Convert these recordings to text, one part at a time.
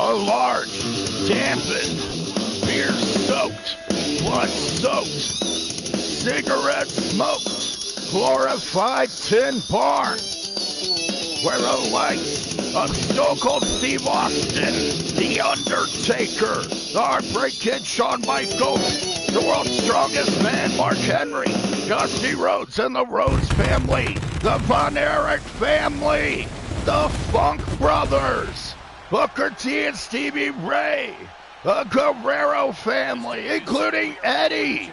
A large, dampened, beer-soaked, blood-soaked, cigarette-smoked, glorified tin barn, where the likes of Stone Cold Steve Austin, The Undertaker, the Heartbreak Kid Shawn Michaels, the world's strongest man Mark Henry, Dusty Rhodes and the Rhodes family, the Von Erich family, the Funk Brothers, Booker T and Stevie Ray, the Guerrero family, including Eddie.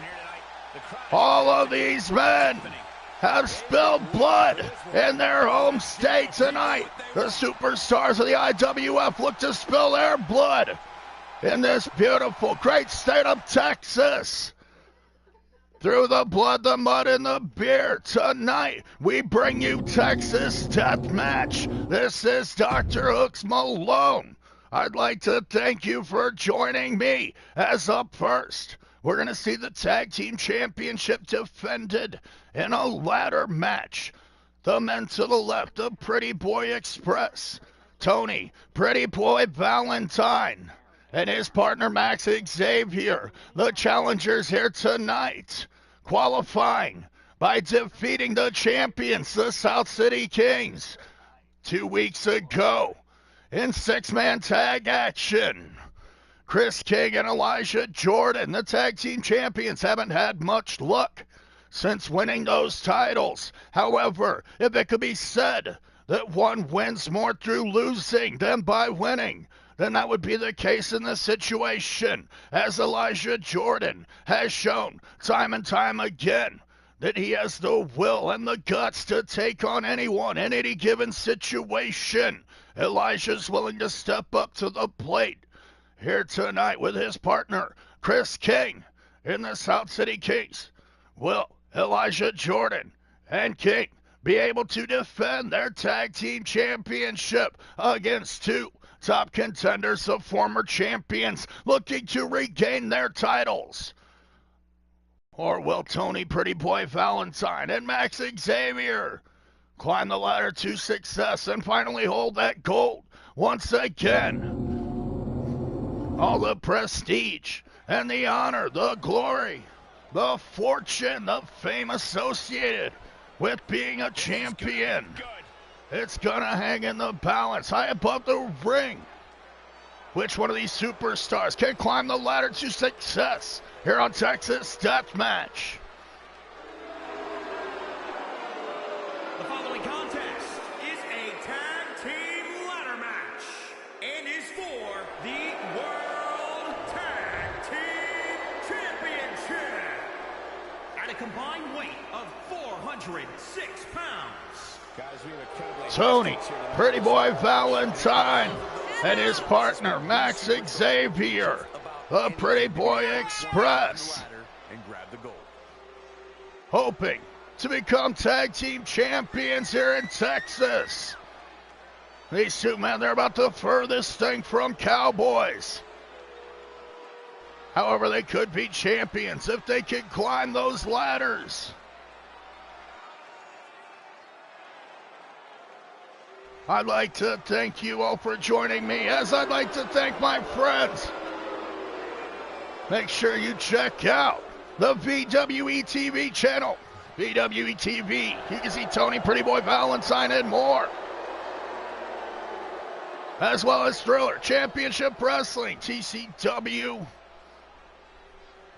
All of these men have spilled blood in their home state tonight. The superstars of the IWF look to spill their blood in this beautiful, great state of Texas. Through the blood, the mud, and the beer, tonight we bring you Texas Deathmatch. This is DrHooksMalone. I'd like to thank you for joining me. As up first, we're going to see the Tag Team Championship defended in a ladder match. The men to the left, the Pretty Boy Express, Tony, Pretty Boy Valentine, and his partner Max Xavier, the challengers here tonight, qualifying by defeating the champions, the South City Kings, 2 weeks ago in six-man tag action. Chris King and Elijah Jordan, the tag team champions, haven't had much luck since winning those titles. However, if it could be said that one wins more through losing than by winning, then that would be the case in this situation, as Elijah Jordan has shown time and time again that he has the will and the guts to take on anyone in any given situation. Elijah's willing to step up to the plate here tonight with his partner, Chris King, in the South City Kings. Will Elijah Jordan and King be able to defend their tag team championship against two top contenders of former champions looking to regain their titles? Or will Tony Pretty Boy Valentine and Max Xavier climb the ladder to success and finally hold that gold once again? All the prestige and the honor, the glory, the fortune, the fame associated with being a champion, it's gonna hang in the balance high above the ring. Which one of these superstars can climb the ladder to success here on Texas Deathmatch? The following contest is a tag team ladder match and is for the World Tag Team Championship at a combined weight of 406 pounds. Tony Pretty Boy Valentine and his partner Max Xavier, the Pretty Boy Express, hoping to become tag team champions here in Texas. These two men, they're about the furthest thing from cowboys. However, they could be champions if they can climb those ladders. I'd like to thank you all for joining me, as I'd like to thank my friends. Make sure you check out the VWE TV channel. VWE TV, you can see Tony Pretty Boy Valentine and more. As well as Thriller Championship Wrestling, TCW.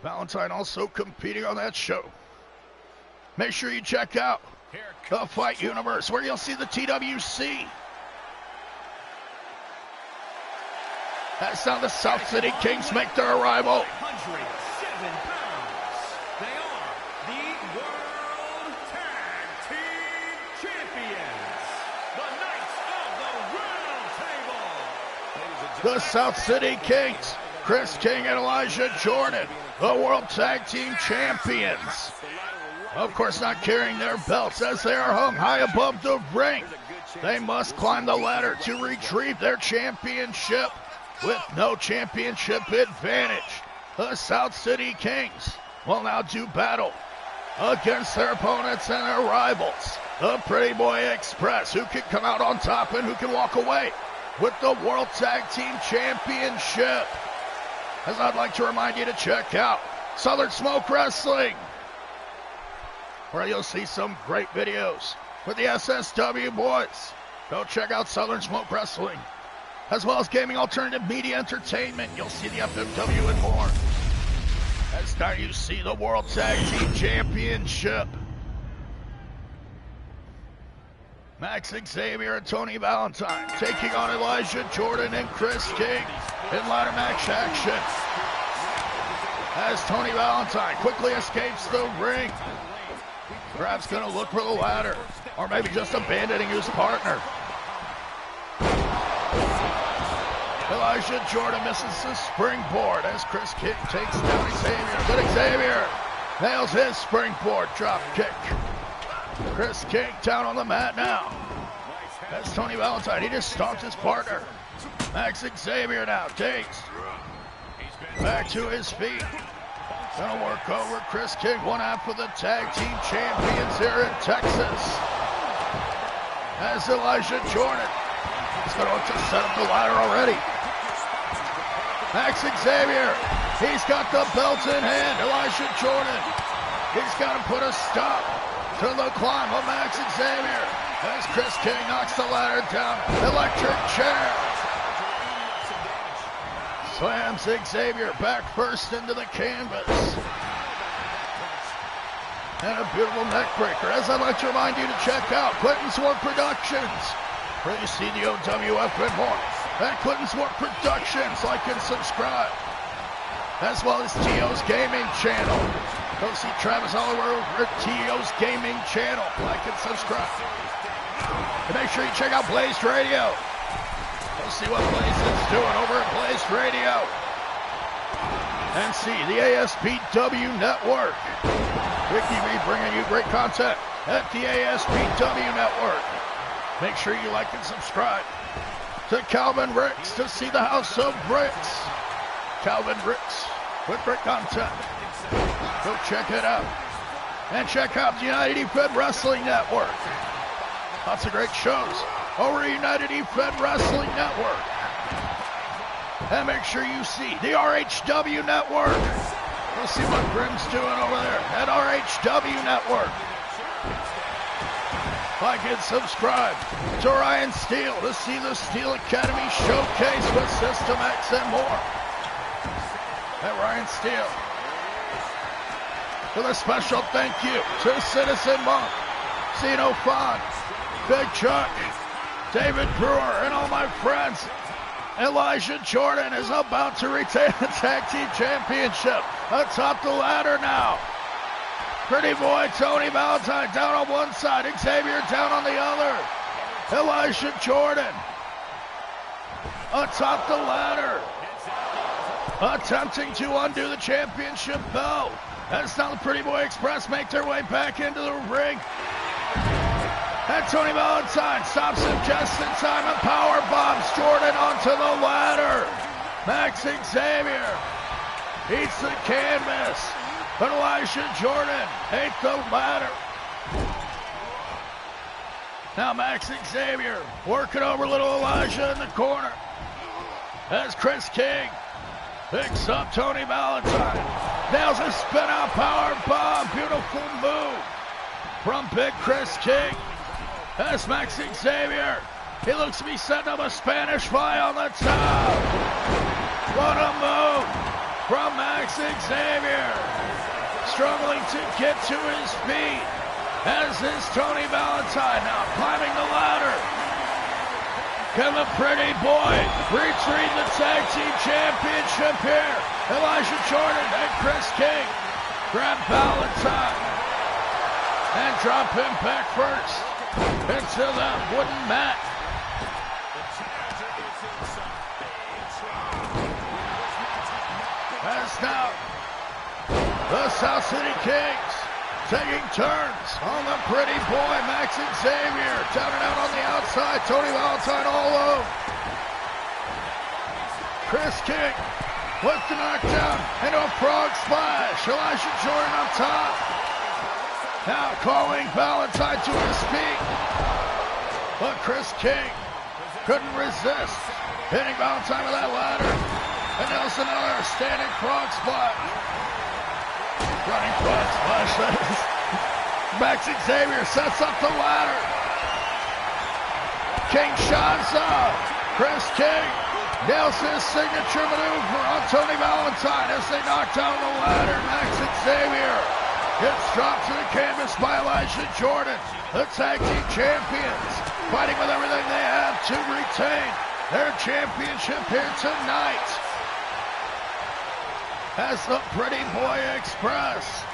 Valentine also competing on that show. Make sure you check out the Fight Universe, where you'll see the TWC. That's how the South City Kings make their arrival. 107 pounds. They are the World Tag Team Champions, the Knights of the Round Table. The South City Kings, Chris King and Elijah Jordan, the World Tag Team Champions. Of course, not carrying their belts as they are hung high above the ring. They must climb the ladder to retrieve their championship with no championship advantage. The South City Kings will now do battle against their opponents and their rivals, the Pretty Boy Express, who can come out on top and who can walk away with the World Tag Team Championship. As I'd like to remind you to check out Southern Smoke Wrestling, where you'll see some great videos with the SSW boys. Go check out Southern Smoke Wrestling, as well as Gaming Alternative Media Entertainment. You'll see the FMW and more. As now you see the World Tag Team Championship. Max Xavier and Tony Valentine taking on Elijah Jordan and Chris King in ladder match action. As Tony Valentine quickly escapes the ring. Perhaps going to look for the ladder, or maybe just abandoning his partner. Elijah Jordan misses the springboard as Chris King takes down Xavier. But Xavier nails his springboard drop kick. Chris King down on the mat now. That's Tony Valentine. He just stomped his partner. Max Xavier now takes back to his feet. Gonna work over Chris King, one half of the tag team champions here in Texas. As Elijah Jordan is gonna look to set up the ladder already. Max Xavier, he's got the belt in hand. Elijah Jordan, he's got to put a stop to the climb of Max Xavier as Chris King knocks the ladder down. Electric chair. Slams Xavier back first into the canvas. And a beautiful neck breaker. As I'd like to remind you to check out Clinton's Work Productions, where you see the OWF and more. At Clinton's Work Productions, like and subscribe. As well as T.O.'s Gaming Channel. Go see Travis Oliver over at T.O.'s Gaming Channel. Like and subscribe. And make sure you check out Blazed Radio. Go see what Blaze is doing over at Blazed Radio. And see the ASPW Network. Ricky B bringing you great content at the ASPW Network. Make sure you like and subscribe to Calvin Ricks to see the House of Bricks. Calvin Ricks with great content. Go check it out. And check out the United eFed Wrestling Network. Lots of great shows over United eFed Wrestling Network. And make sure you see the RHW Network. We'll see what Grim's doing over there at RHW Network. Like and subscribe to Ryan Steele to see the Steel Academy Showcase with System X and more. At Ryan Steele. With a special thank you to Citizen Monk, Zeno Fon, Big Chuck, David Brewer, and all my friends. Elijah Jordan is about to retain the Tag Team Championship atop the ladder now. Pretty boy Tony Valentine down on one side, Xavier down on the other. Elijah Jordan atop the ladder, attempting to undo the championship belt. As now the Pretty Boy Express make their way back into the ring. And Tony Valentine stops him just in time and power bombs Jordan onto the ladder. Max Xavier eats the canvas. But Elijah Jordan ate the ladder. Now Max Xavier working over little Elijah in the corner. As Chris King picks up Tony Valentine. Nails a spin out power bomb. Beautiful move from Big Chris King. As Max Xavier, he looks to be setting up a Spanish fly on the top. What a move from Max Xavier. Struggling to get to his feet, as is Tony Valentine now climbing the ladder. Can the Pretty Boy retrieve the Tag Team Championship here? Elijah Jordan and Chris King grab Valentine and drop him back first into that wooden mat. As now the South City Kings taking turns on the Pretty Boy, Max Xavier. Down and out on the outside, Tony Valentine all alone. Chris King with the knockdown into a frog splash. Elijah Jordan on top. Now calling Valentine to his feet. But Chris King couldn't resist. Hitting Valentine with that ladder. And Nelson another standing frog splash. Running frog splash. Max Xavier sets up the ladder. King Shanza. Chris King nails his signature maneuver on Tony Valentine as they knock down the ladder. Max Xavier gets dropped to the canvas by Elijah Jordan. The tag team champions fighting with everything they have to retain their championship here tonight. As the Pretty Boy Express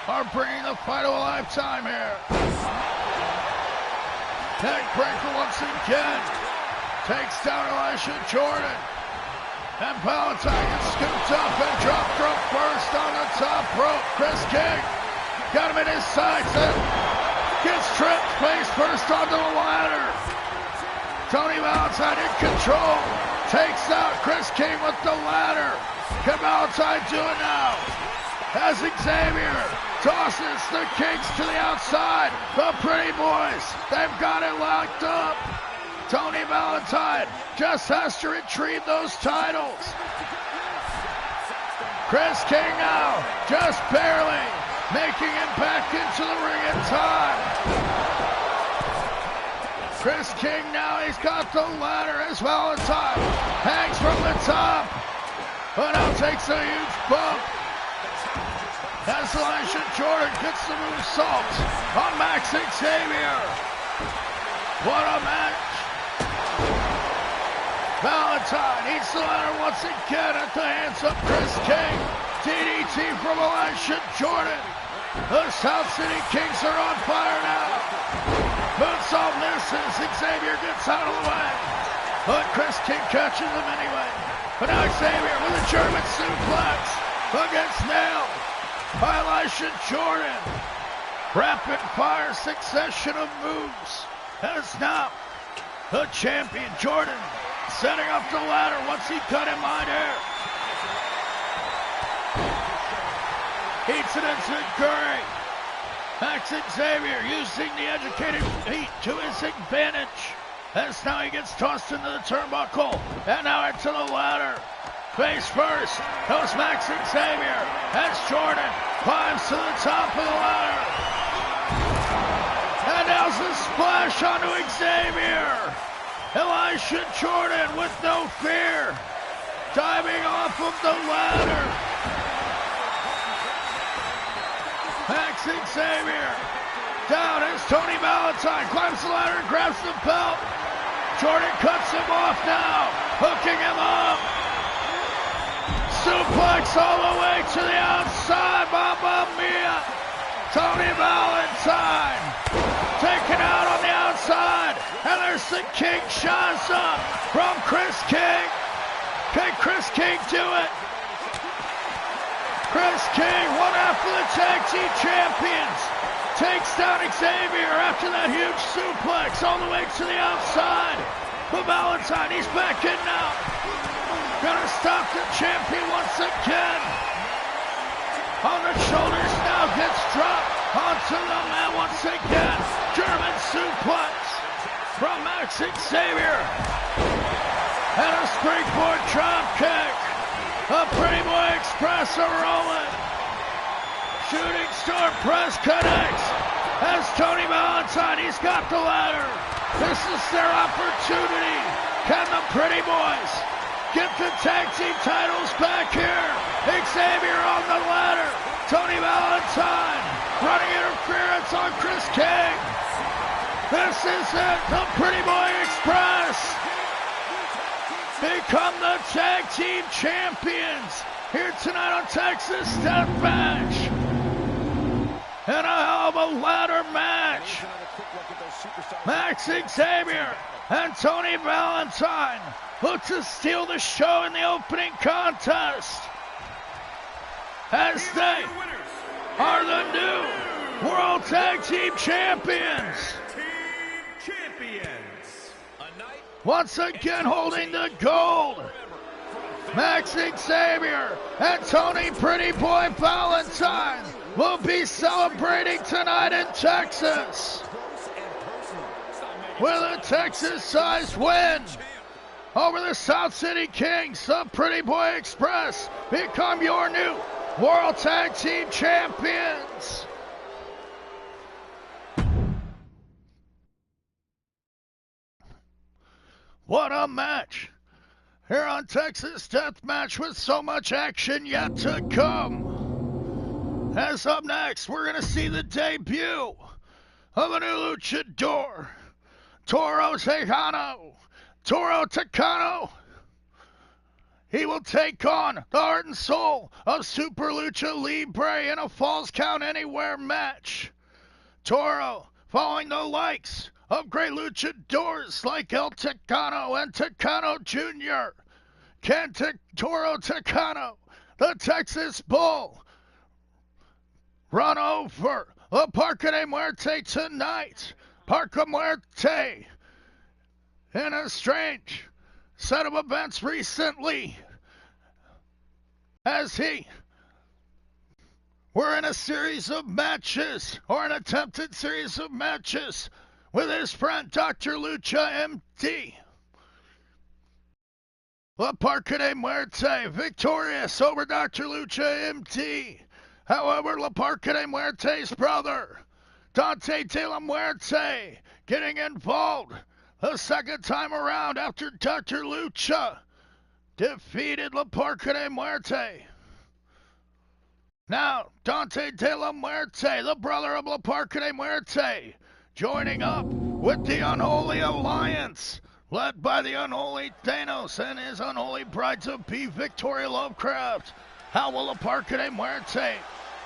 are bringing the fight of a lifetime here. Neck breaker once again. Takes down Elijah Jordan. And Valentine gets scooped up and dropped from first on the top rope. Chris King got him in his sights and gets tripped face first onto the ladder. Tony Valentine in control. Takes out Chris King with the ladder. Can Valentine do it now? As Xavier tosses the Kings to the outside. The Pretty Boys, they've got it locked up. Tony Valentine just has to retrieve those titles. Chris King now, just barely making it back into the ring in time. Chris King now, he's got the ladder as Valentine hangs from the top, but now takes a huge bump. As Elijah Jordan gets the moonsault on Max Xavier. What a match. Valentine eats the ladder once again at the hands of Chris King. DDT from Elijah Jordan. The South City Kings are on fire now. Moonsault misses. Xavier gets out of the way. But Chris King catches him anyway. But now Xavier with a German suplex against nailed by Elijah Jordan. Rapid fire succession of moves. As now the champion Jordan setting up the ladder once he cut in midair. Heats it into Curry. Max Xavier using the educated feet to his advantage. As now he gets tossed into the turnbuckle. And now into the ladder. Face first goes Max Xavier as Jordan climbs to the top of the ladder. And now's a splash onto Xavier. Elijah Jordan with no fear, diving off of the ladder. Max Xavier down as Tony Valentine climbs the ladder and grabs the belt. Jordan cuts him off now, hooking him up. Suplex all the way to the outside, Mamma Mia. Tony Valentine taken out on the outside, and there's the King Shanza from Chris King. Can Chris King do it? Chris King, one half of the tag team champions, takes down Xavier after that huge suplex all the way to the outside. But Valentine, he's back in now. Gonna stop the champion once again. On the shoulders now, gets dropped onto the mat once again. German suplex from Max Xavier. And a springboard drop kick. A Pretty Boy Express are rolling. Shooting star press connects. As Tony Valentine, he's got the ladder. This is their opportunity. Can the Pretty Boys get the tag team titles back here? Xavier on the ladder. Tony Valentine running interference on Chris King. This is it. The Pretty Boy Express become the tag team champions here tonight on Texas Deathmatch. And a hell of a ladder match. Max Xavier and Tony Valentine look to steal the show in the opening contest, as they are the new World Tag Team Champions. Once again holding the gold, Max Xavier and Tony Pretty Boy Valentine will be celebrating tonight in Texas. with a Texas-sized win over the South City Kings. The Pretty Boy Express become your new World Tag Team Champions. What a match here on Texas Deathmatch, with so much action yet to come. As up next, we're going to see the debut of a new luchador, Toro Tejano. He will take on the heart and soul of Super Lucha Libre in a Falls Count Anywhere match. Toro, following the likes of great luchadors like El Tecano and Tecano Jr. Can Toro Tecano, the Texas Bull, run over the Parque de Muerte tonight? Parque Muerte, in a strange set of events recently, as we're in a series of matches, or an attempted series of matches, with his friend Dr. Lucha MD. La Parque de Muerte victorious over Dr. Lucha MD. However, La Parque de Muerte's brother, Dante de la Muerte, getting involved the second time around after Dr. Lucha defeated La Parque de Muerte. Now, Dante de la Muerte, the brother of La Parque de Muerte, joining up with the Unholy Alliance, led by the Unholy Thanos and his unholy bride-to-be Victoria Lovecraft. How will La Parque de Muerte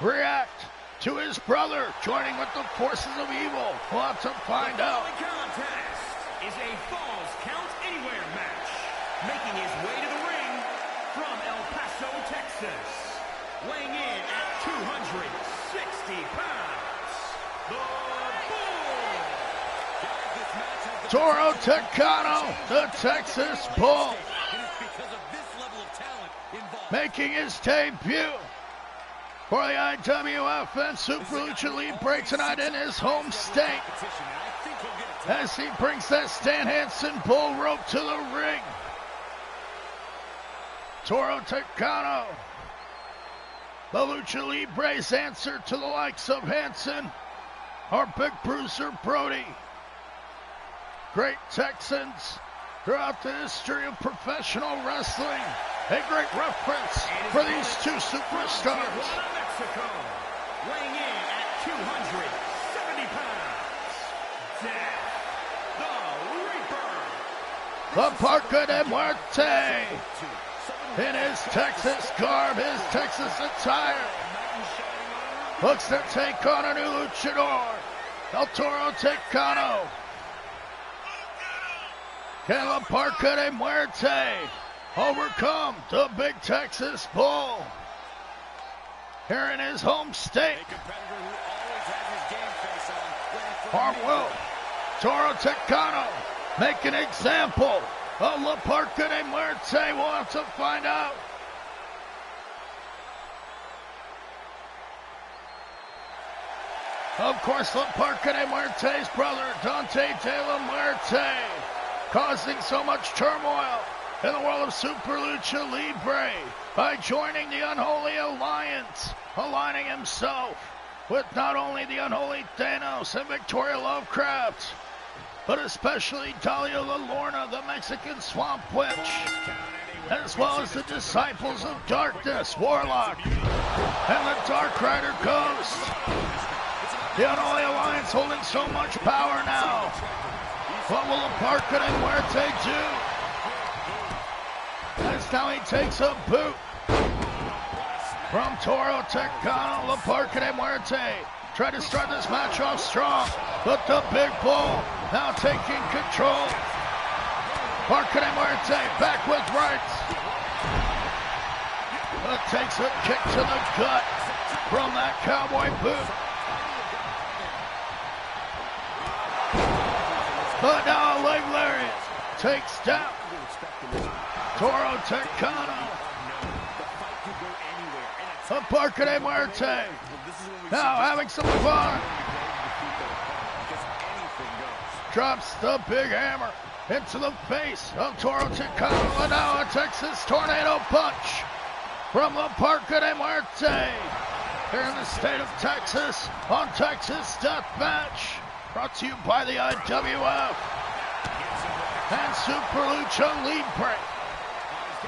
react to his brother joining with the forces of evil? We'll have to find out. The contest is a Falls Count Anywhere match. Making his way to the ring from El Paso, Texas, weighing in at 260 pounds, the Toro Tecano, the Texas Bull, making his debut for the IWF and Super Lucha Libre tonight in his home state, as he brings that Stan Hansen bull rope to the ring. Toro Tecano, the Lucha Libre's answer to the likes of Hansen, our Big Bruiser Brody. Great Texans throughout the history of professional wrestling. A great reference for these two superstars. Mexico, weighing in at 270 pounds, Death, the Reaper. The Parque de Muerte, in his Texas garb, his Texas attire, looks to take on a new luchador, El Toro Tecano. Can La Parque de Muerte overcome the big Texas Bull here in his home state? Or will Toro Tecano make an example of La Parque de Muerte? We'll have to find out. Of course, La Parque de Muerte's brother, Dante de la Muerte, causing so much turmoil in the world of Super Lucha Libre by joining the Unholy Alliance, aligning himself with not only the Unholy Thanos and Victoria Lovecraft, but especially Dalia La Lorna, the Mexican Swamp Witch, as well as the Disciples of Darkness, Warlock, and the Dark Rider Ghost. The Unholy Alliance holding so much power now. What will La Parque de Muerte do? As now he takes a boot from Toro Tecano. La Parque de Muerte tried to start this match off strong, but the Big Bull now taking control. Parque de Muerte back with rights, but takes a kick to the gut from that cowboy boot. But now a leg lariat takes down Toro Tecano. The Parque de Muerte now having some fun. drops the big hammer into the face of Toro Ticano, and now a Texas Tornado Punch from La Parca de Muerte here in the state of Texas on Texas Deathmatch, brought to you by the IWF and Super Lucha Libre.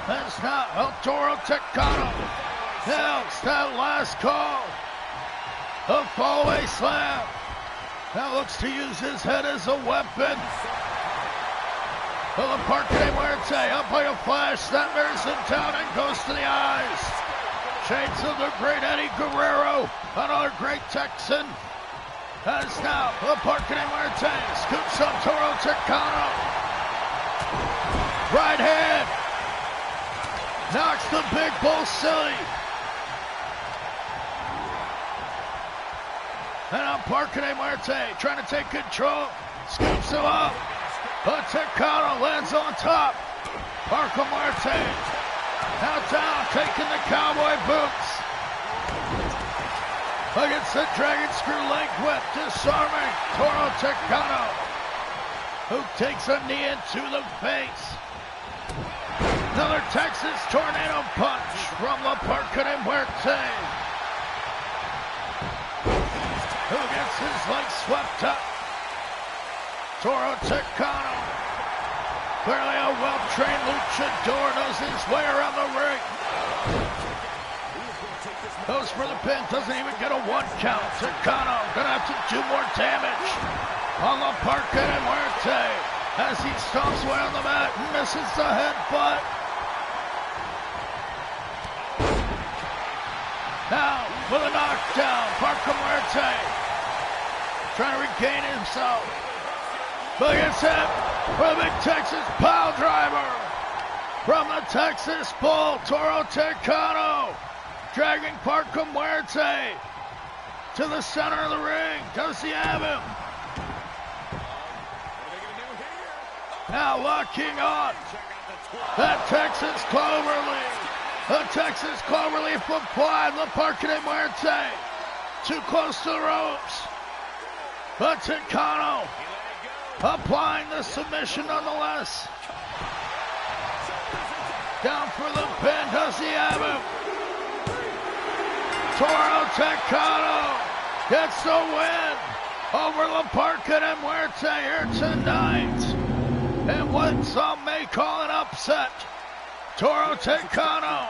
That's now El Toro Ticano nails that last call. A fallaway slam. Now looks to use his head as a weapon. La Parca de Muerte up by a flash that mirrors him down and goes to the eyes. Shades of the great Eddie Guerrero, another great Texan. As now La Parca de Muerte scoops up Toro Ticano. Right hand knocks the big bull silly. And now Parca de Muerte trying to take control, scoops him up. But Ticano lands on top. Parca Muerte now down, taking the cowboy boots against the dragon screw leg whip, disarming Toro Ticano, who takes a knee into the face. Another Texas Tornado Punch from La Parca de Muerte, who gets his legs swept up. Toro Ticano, clearly a well-trained luchador, knows his way around the ring. Goes for the pin, doesn't even get a one count. Ticano gonna have to do more damage on La Parca de Muerte as he stomps away on the mat and misses the headbutt. Now, with a knockdown, Parca Muerte trying to regain himself. Look at him for the big Texas pile driver from the Texas Bull, Toro Ticano, dragging Parca Muerte to the center of the ring. Does he have him? Now locking on that Texas Cloverleaf. The Texas Cloverleaf applied. La Parca de Muerte too close to the ropes. But Ticano applying the submission nonetheless. Down for the pin. Does he have him? Toro Ticano gets the win over La Parca de Muerte here tonight. And what some may call an upset, Toro Ticano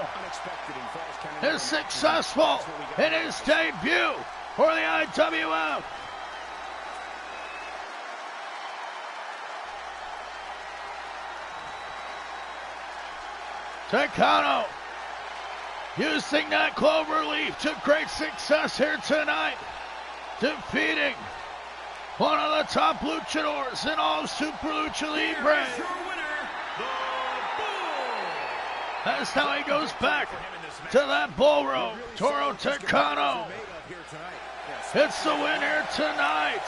is successful in his debut for the IWF. Ticano using that cloverleaf to great success here tonight, defeating one of the top luchadors in all of Super Lucha Libre. That's how he goes back to that bull rope. Toro Ticano gets the win here tonight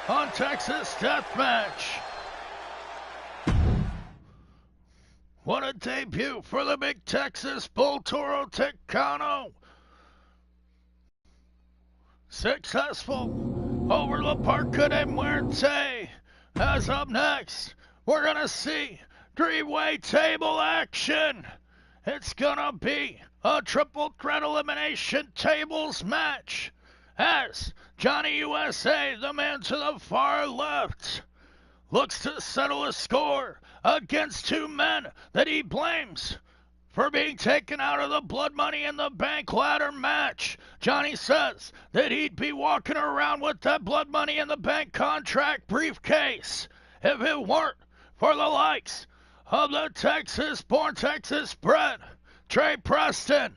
on Texas Deathmatch. What a debut for the big Texas Bull, Toro Ticano. Successful over La Parca de Muerte. As up next, we're going to see three-way table action. It's going to be a triple threat elimination tables match as Johnny USA, the man to the far left, looks to settle a score against two men that he blames for being taken out of the Blood Money in the Bank ladder match. Johnny says that he'd be walking around with that Blood Money in the Bank contract briefcase if it weren't for the likes of the Texas-born, Texas-bred Trey Preston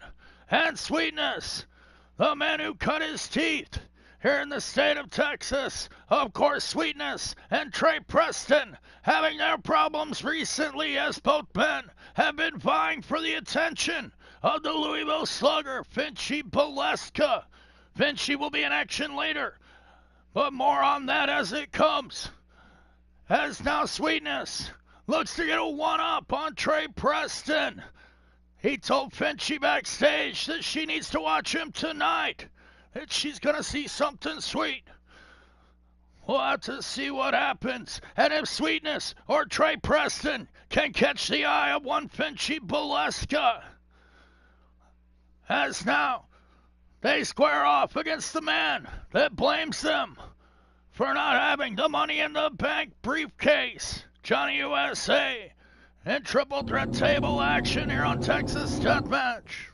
and Sweetness, the man who cut his teeth here in the state of Texas. Of course, Sweetness and Trey Preston having their problems recently as both men have been vying for the attention of the Louisville Slugger, Finchy Baleska. Finchy will be in action later, but more on that as it comes. As now Sweetness looks to get a one-up on Trey Preston. He told Finchy backstage that she needs to watch him tonight, that she's going to see something sweet We'll have to see what happens, and if Sweetness or Trey Preston can catch the eye of one Finchy Boleska. As now, they square off against the man that blames them for not having the Money in the Bank briefcase. Johnny USA in triple threat table action here on Texas Deathmatch.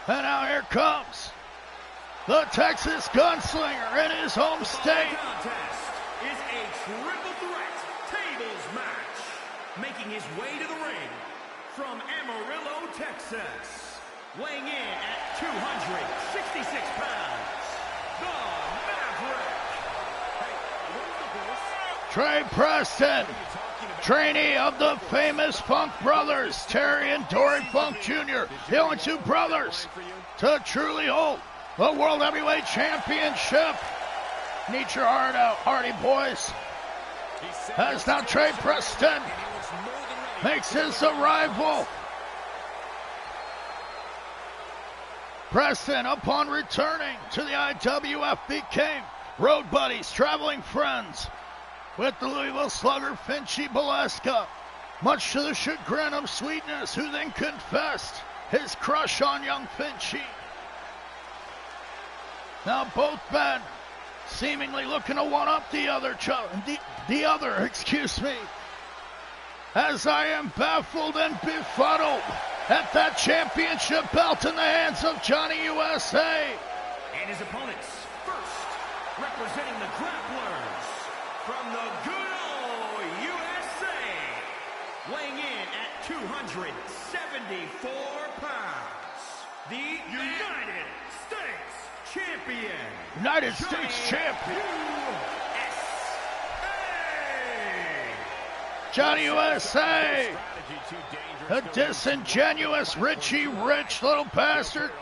And now here comes the Texas Gunslinger in his home state. The contest is a triple threat tables match. Making his way to the ring from Amarillo, Texas. Weighing in at 266 pounds, the Maverick. Trey Preston, trainee of the famous Funk brothers, Terry and Dory Funk Jr., the only two brothers to truly hold the World Heavyweight Championship. Need your heart out, Hardy boys. As now Trey Preston makes his arrival. Preston, upon returning to the IWF2K, road buddies, traveling friends, with the Louisville Slugger Finchy Boleska, much to the chagrin of Sweetness, who then confessed his crush on young Finchy. Now both men seemingly looking to one-up the other, as I am baffled and befuddled at that championship belt in the hands of Johnny USA. And his opponents, first, representing the grapplers from the good old USA, weighing in at 274 pounds, the United States Champion. United States Champion. Johnny USA. A disingenuous Richie Rich little bastard.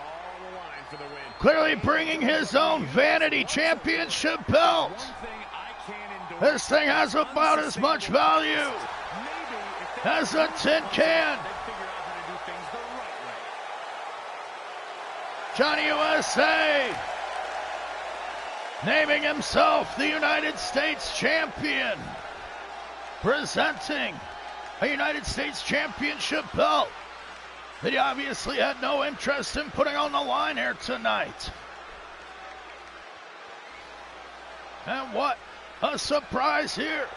Clearly bringing his own vanity championship belt. This thing has about as much value as a tin can. Johnny USA naming himself the United States Champion, presenting a United States Championship belt that he obviously had no interest in putting on the line here tonight. And what a surprise here.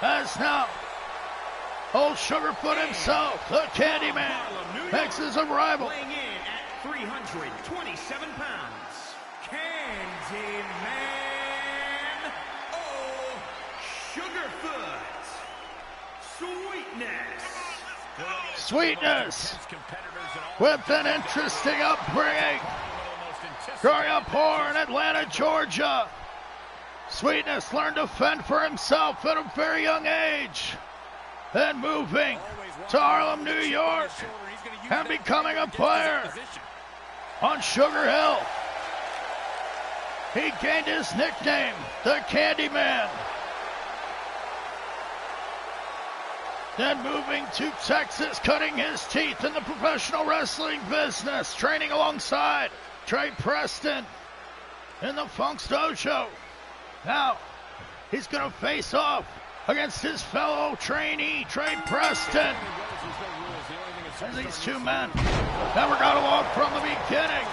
As now, old Sugarfoot himself, the Candyman, makes his arrival. Weighing in at 327 pounds, Candyman, oh, Sugarfoot, Sweetness, with an interesting upbringing. Growing up poor in Atlanta, Georgia, Sweetness learned to fend for himself at a very young age. Then moving to Harlem, New York, and becoming a player on Sugar Hill. He gained his nickname, the Candyman. Then moving to Texas, cutting his teeth in the professional wrestling business, training alongside Trey Preston in the Funk's Dojo. Now, he's going to face off against his fellow trainee, Trey Preston. And these two men never got along from the beginning.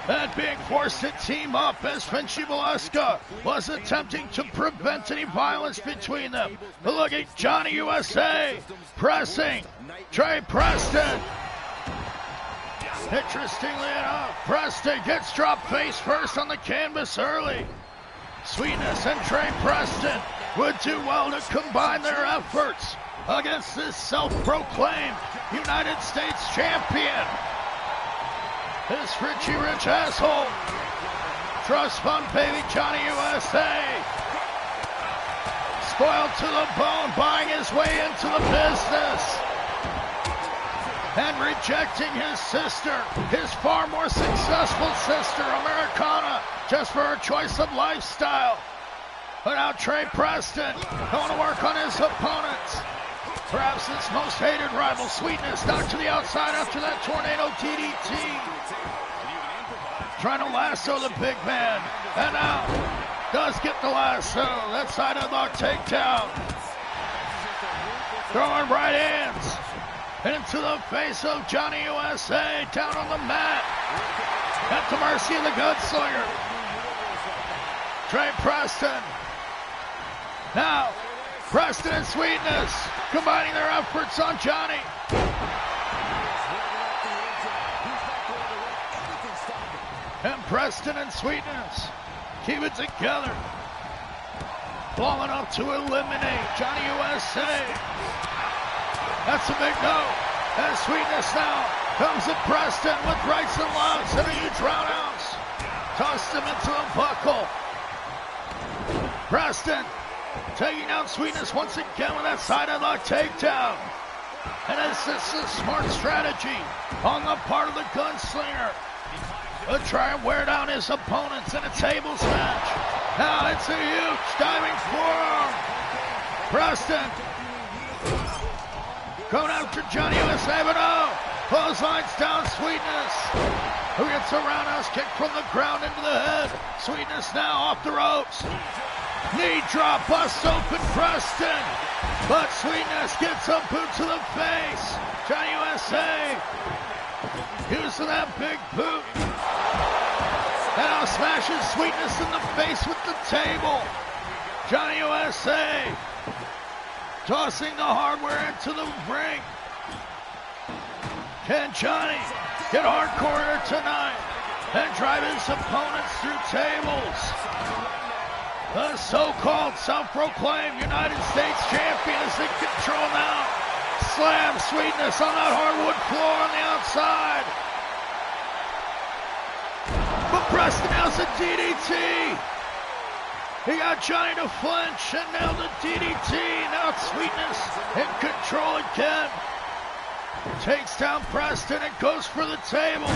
And being forced to team up as Finchy Boleska was attempting to prevent any violence between them. But look at Johnny USA pressing Trey Preston. Interestingly enough, Preston gets dropped face first on the canvas early. Sweetness and Trey Preston would do well to combine their efforts against this self-proclaimed United States champion. This Richie Rich asshole. Trust fund baby Johnny USA. Spoiled to the bone, buying his way into the business. And rejecting his sister, his far more successful sister, Americana, just for her choice of lifestyle. But now Trey Preston going to work on his opponents. Perhaps his most hated rival, Sweetness, knocked to the outside after that tornado DDT. Trying to lasso the big man. And now does get the lasso. That side headlock takedown. Throwing right hands into the face of Johnny USA. Down on the mat. At the mercy of the gunslinger. Trey Preston. Now, Preston and Sweetness combining their efforts on Johnny. And Preston and Sweetness keep it together. Long enough to eliminate Johnny USA. That's a big no. And Sweetness now comes at Preston with rights and lefts and a huge roundhouse. Tossed him into a buckle. Preston taking down Sweetness once again with that side headlock takedown. And this is a smart strategy on the part of the gunslinger to try and wear down his opponents in a tables match. Now it's a huge diving forearm. Preston going after Johnny USA, but no. Clotheslines down Sweetness, who gets a roundhouse kick from the ground into the head. Sweetness now off the ropes. Knee drop, busts open Preston. But Sweetness gets a boot to the face. Johnny USA using that big boot. And now smashes Sweetness in the face with the table. Johnny USA tossing the hardware into the ring. Can Johnny get hardcore tonight and drive his opponents through tables? The so-called self-proclaimed United States champion is in control now. Slam Sweetness on that hardwood floor on the outside. But Preston has a DDT. He got Johnny to flinch and nailed a DDT. Now Sweetness in control again. Takes down Preston and goes for the table.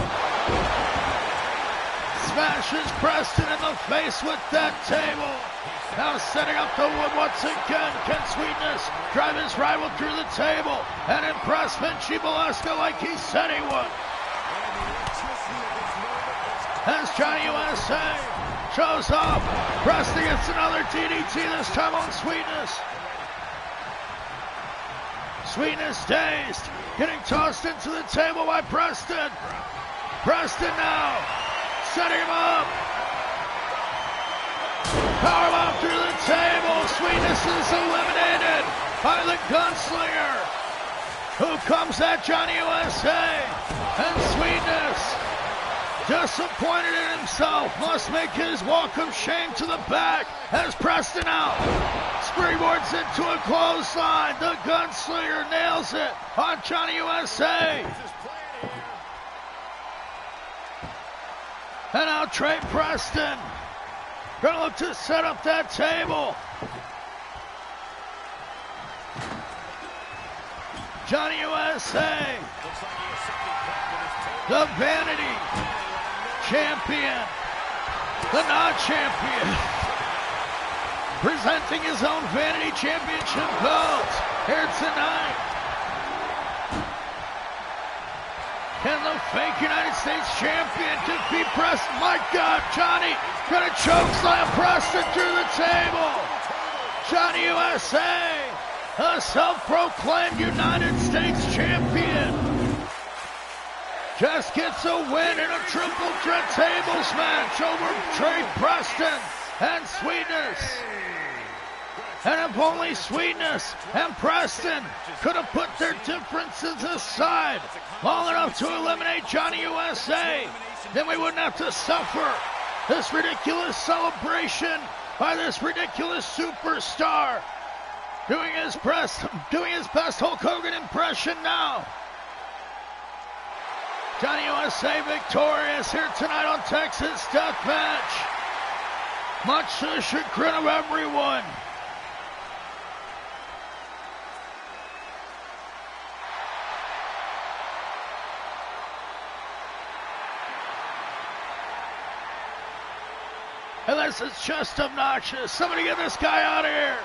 Smashes Preston in the face with that table. Now setting up the wood once again. Can Sweetness drive his rival through the table and impress Vinci Velasco like he said he would? As Johnny USA shows up, Preston gets another DDT, this time on Sweetness. Sweetness dazed, getting tossed into the table by Preston. Preston now setting him up. Powerbomb through the table. Sweetness is eliminated by the gunslinger, who comes at Johnny USA. And Sweetness, disappointed in himself, must make his walk of shame to the back as Preston out. Springboards into a clothesline. The gunslinger nails it on Johnny USA. And now Trey Preston gonna look to set up that table. Johnny USA, the Vanity champion, the non-champion, presenting his own Vanity Championship belt here tonight. Can the fake United States champion defeat Preston? My God, Johnny gonna choke slam Preston through the table. Johnny USA, a self-proclaimed United States champion, just gets a win in a triple threat tables match over Trey Preston and Sweetness. And if only Sweetness and Preston could have put their differences aside long enough to eliminate Johnny USA, then we wouldn't have to suffer this ridiculous celebration by this ridiculous superstar doing his best Hulk Hogan impression now. Johnny USA victorious here tonight on Texas Deathmatch, much to the chagrin of everyone. And this is just obnoxious. Somebody get this guy out of here.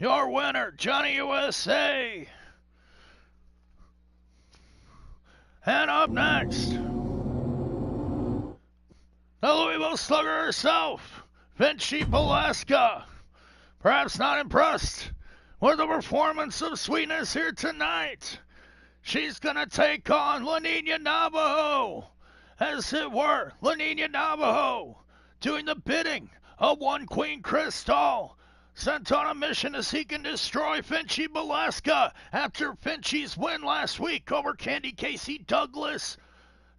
your winner, Johnny USA. And up next, the Louisville Slugger herself, Vinci Velasca. Perhaps not impressed with the performance of Sweetness here tonight. She's going to take on La Niña Navajo. As it were, La Niña Navajo doing the bidding of one Queen Crystal, sent on a mission to seek and destroy Vinci Velasca after Vinci's win last week over Candy Casey Douglas.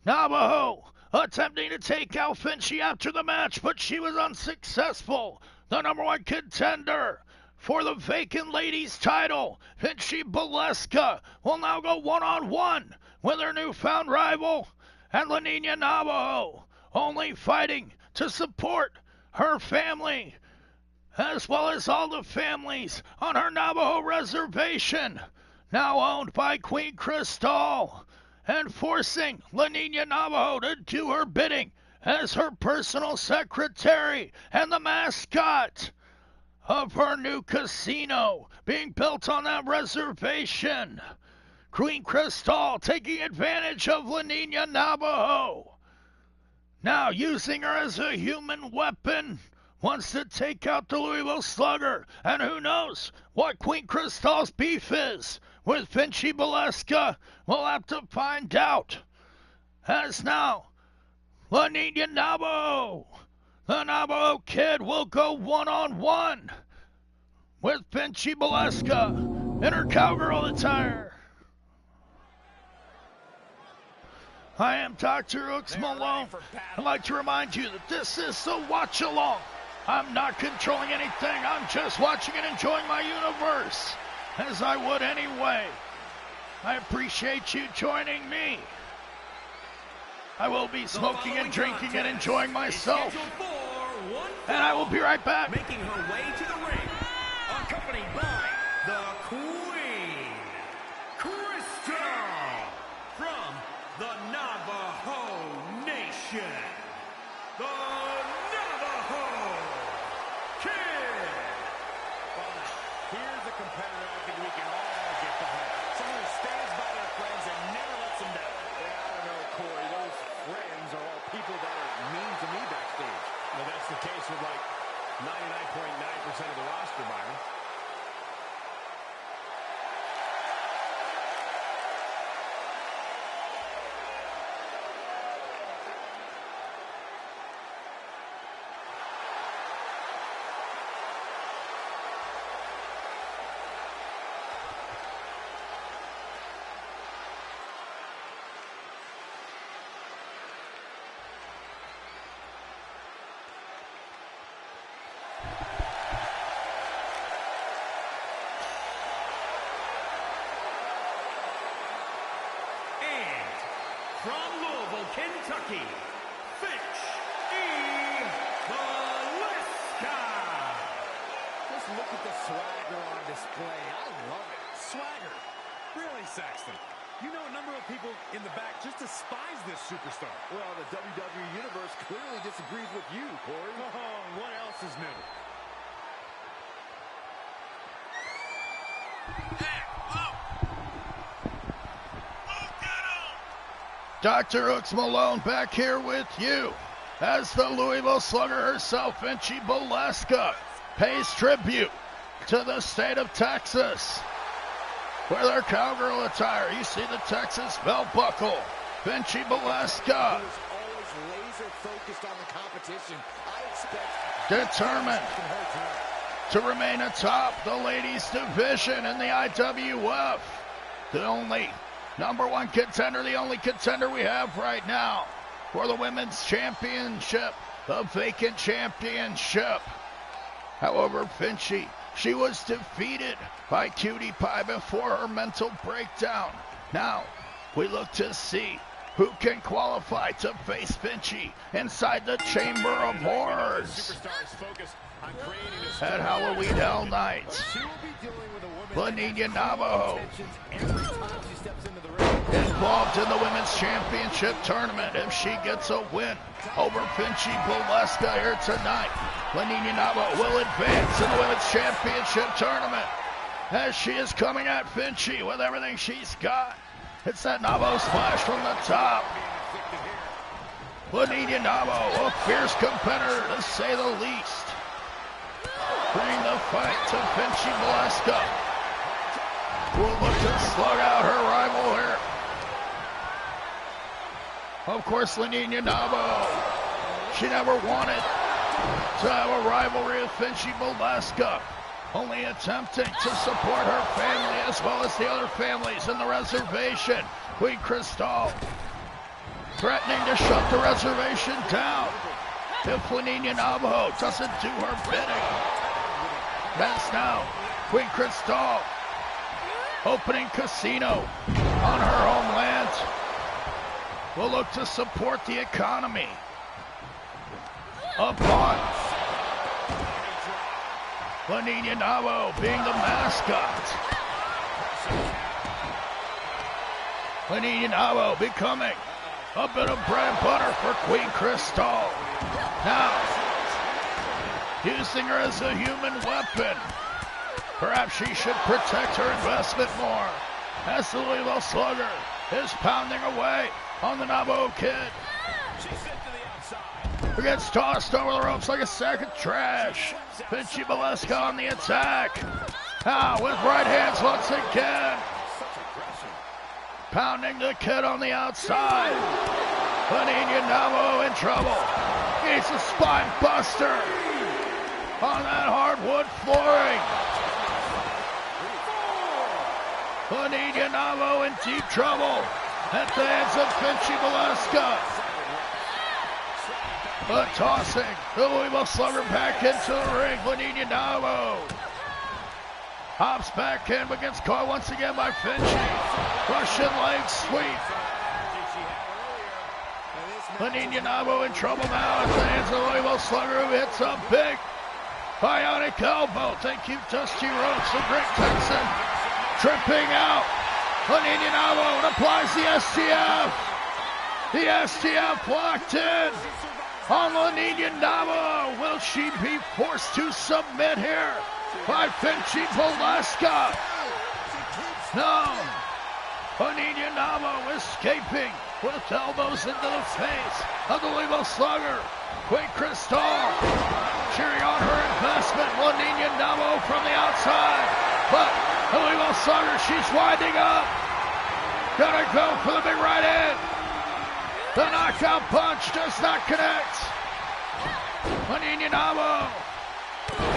Navajo attempting to take out Vinci after the match, but she was unsuccessful. The #1 contender for the vacant ladies title, Vinci Velasca, will now go one-on-one with her newfound rival, and La Niña Navajo only fighting to support her family, as well as all the families on her Navajo reservation, now owned by Queen Crystal, and forcing La Niña Navajo to do her bidding as her personal secretary and the mascot of her new casino being built on that reservation. Queen Crystal taking advantage of La Niña Navajo, now using her as a human weapon, wants to take out the Louisville Slugger, and who knows what Queen Crystal's beef is with Vinci Velasca. We'll have to find out, as now La Niña Navajo, the Navajo Kid, will go one-on-one with Vinci Velasca in her cowgirl attire. I am DrHooksMalone. I'd like to remind you that this is the watch-along. I'm not controlling anything. I'm just watching and enjoying my universe, as I would anyway. I appreciate you joining me. I will be smoking and drinking and enjoying myself. And I will be right back. Making her way to the ring, accompanied by the Queen, Crystal, from the Navajo Nation, the Navajo Kid. Well, now, here's a competitor I think we can all get behind. Someone who stands by their friends and never lets them down. Yeah, I don't know, Corey. Those friends are all people that are mean to me backstage. Well, that's the case with like 99.9% of the roster, Byron. From Louisville, Kentucky, Vinci Velasca. Just look at the swagger on display. I love it. Swagger. Really, Saxton? You know a number of people in the back just despise this superstar. Well, the WWE Universe clearly disagrees with you, Corey. Oh, what else is new? DrHooksMalone back here with you as the Louisville Slugger herself, Vinci Velasca, pays tribute to the state of Texas with her cowgirl attire. You see the Texas belt buckle. Vinci Velasca, always laser focused on the competition. I expect determined to remain atop the ladies division in the IWF. The only #1 contender, the only contender we have right now for the women's championship, the vacant championship. However, Vinci, she was defeated by Cutie Pie before her mental breakdown. Now, we look to see who can qualify to face Vinci inside the Chamber of Horrors at Halloween Hell Nights. La Niña Navajo in involved in the Women's Championship Tournament if she gets a win over Finchie Boleska here tonight. Lenina Navo will advance in the Women's Championship Tournament as she is coming at Finchie with everything she's got. It's that Navo splash from the top. Lenina Navo, a fierce competitor to say the least. Bring the fight to Finchie Boleska. Will look to slug out her rival here. Of course, Lenina Navo, she never wanted to have a rivalry with Finchie Boleska, only attempting to support her family as well as the other families in the reservation. Queen Cristal threatening to shut the reservation down if Lenina Navo doesn't do her bidding. That's now Queen Cristal opening casino on her homeland. Will look to support the economy upon Lenina Navo being the mascot. Lenina Navo becoming a bit of bread and butter for Queen Cristal. Now, using her as a human weapon. Perhaps she should protect her investment more as the Louisville Slugger is pounding away on the Navajo Kid. Who gets tossed over the ropes like a sack of trash. Finchie Boleska on the attack. Now with right hands once again. Pounding the Kid on the outside. Lenina Navo in trouble. He's a spine buster on that hardwood flooring. Lenina Navo in deep trouble at the hands of Finchie Boleska. But tossing the Louisville Slugger back into the ring. Lenina Navo hops back in but gets caught once again by Finchie. Russian leg sweep. Lenina Navo in trouble now at the hands of the Louisville Slugger, who hits a big bionic elbow. Thank you, Dusty Rhodes, the great Texan. Tripping out. Lenina Navo and applies the STF. The STF locked in on Lenina Navo. Will she be forced to submit here by Finchie Boleska? No. Lenina Navo escaping with elbows into the face of the Louisville Slugger. Queen Cristal cheering on her investment. Lenina Navo from the outside. But the Louisville Slugger, she's winding up. Gonna go for the big right hand. The knockout punch does not connect. Lenina Navo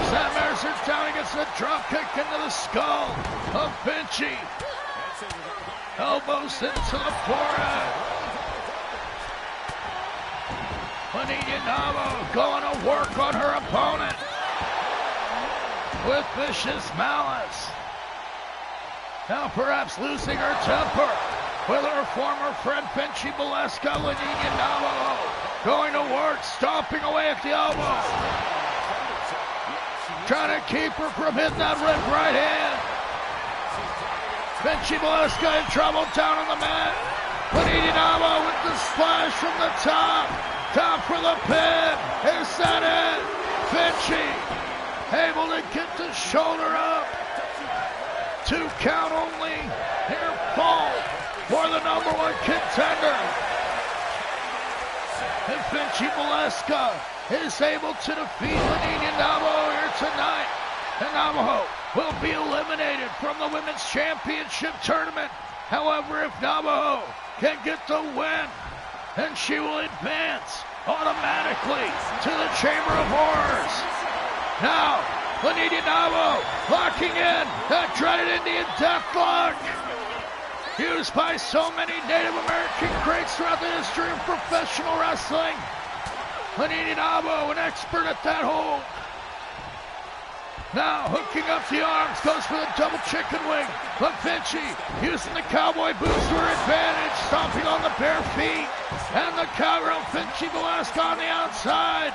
snaps her down against the drop kick into the skull of Finchie. Elbows into the forehead. Lenina Navo going to work on her opponent with vicious malice. Now perhaps losing her temper with her former friend Finchie Boleska. Lenina Navo going to work, stomping away at the elbow. Trying to keep her from hitting that ripped right hand. Finchie Boleska in trouble down on the mat. Lenina Navo with the splash from the top. Top for the pin. Is that it? Finchie able to get the shoulder up. 2 count only. Here fall for the #1 contender. And Finchie Boleska is able to defeat Lenina Navo here tonight. And Navajo will be eliminated from the Women's Championship Tournament. However, if Navajo can get the win, then she will advance automatically to the Chamber of Horrors. Now, Lenina Navo locking in that dreaded Indian deathlock, used by so many Native American greats throughout the history of professional wrestling. Lenina Navo, an expert at that hold. Now hooking up the arms, goes for the double chicken wing. But Finchie using the cowboy boots to her advantage, stomping on the bare feet. And the cowgirl Finchie Boleska on the outside.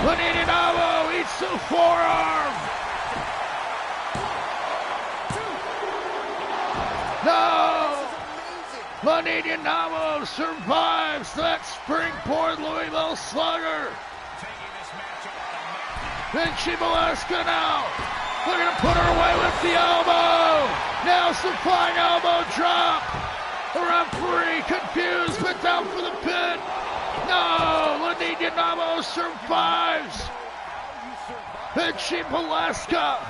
Lenina Navo eats the forearm. No! La Niña Namo survives that springboard Louisville Slugger. Vinci Velasca now. They're going to put her away with the elbow. Now some flying elbow drop. The referee confused, but down for the pin. No, La Niña Namo survives. Vinci Velasca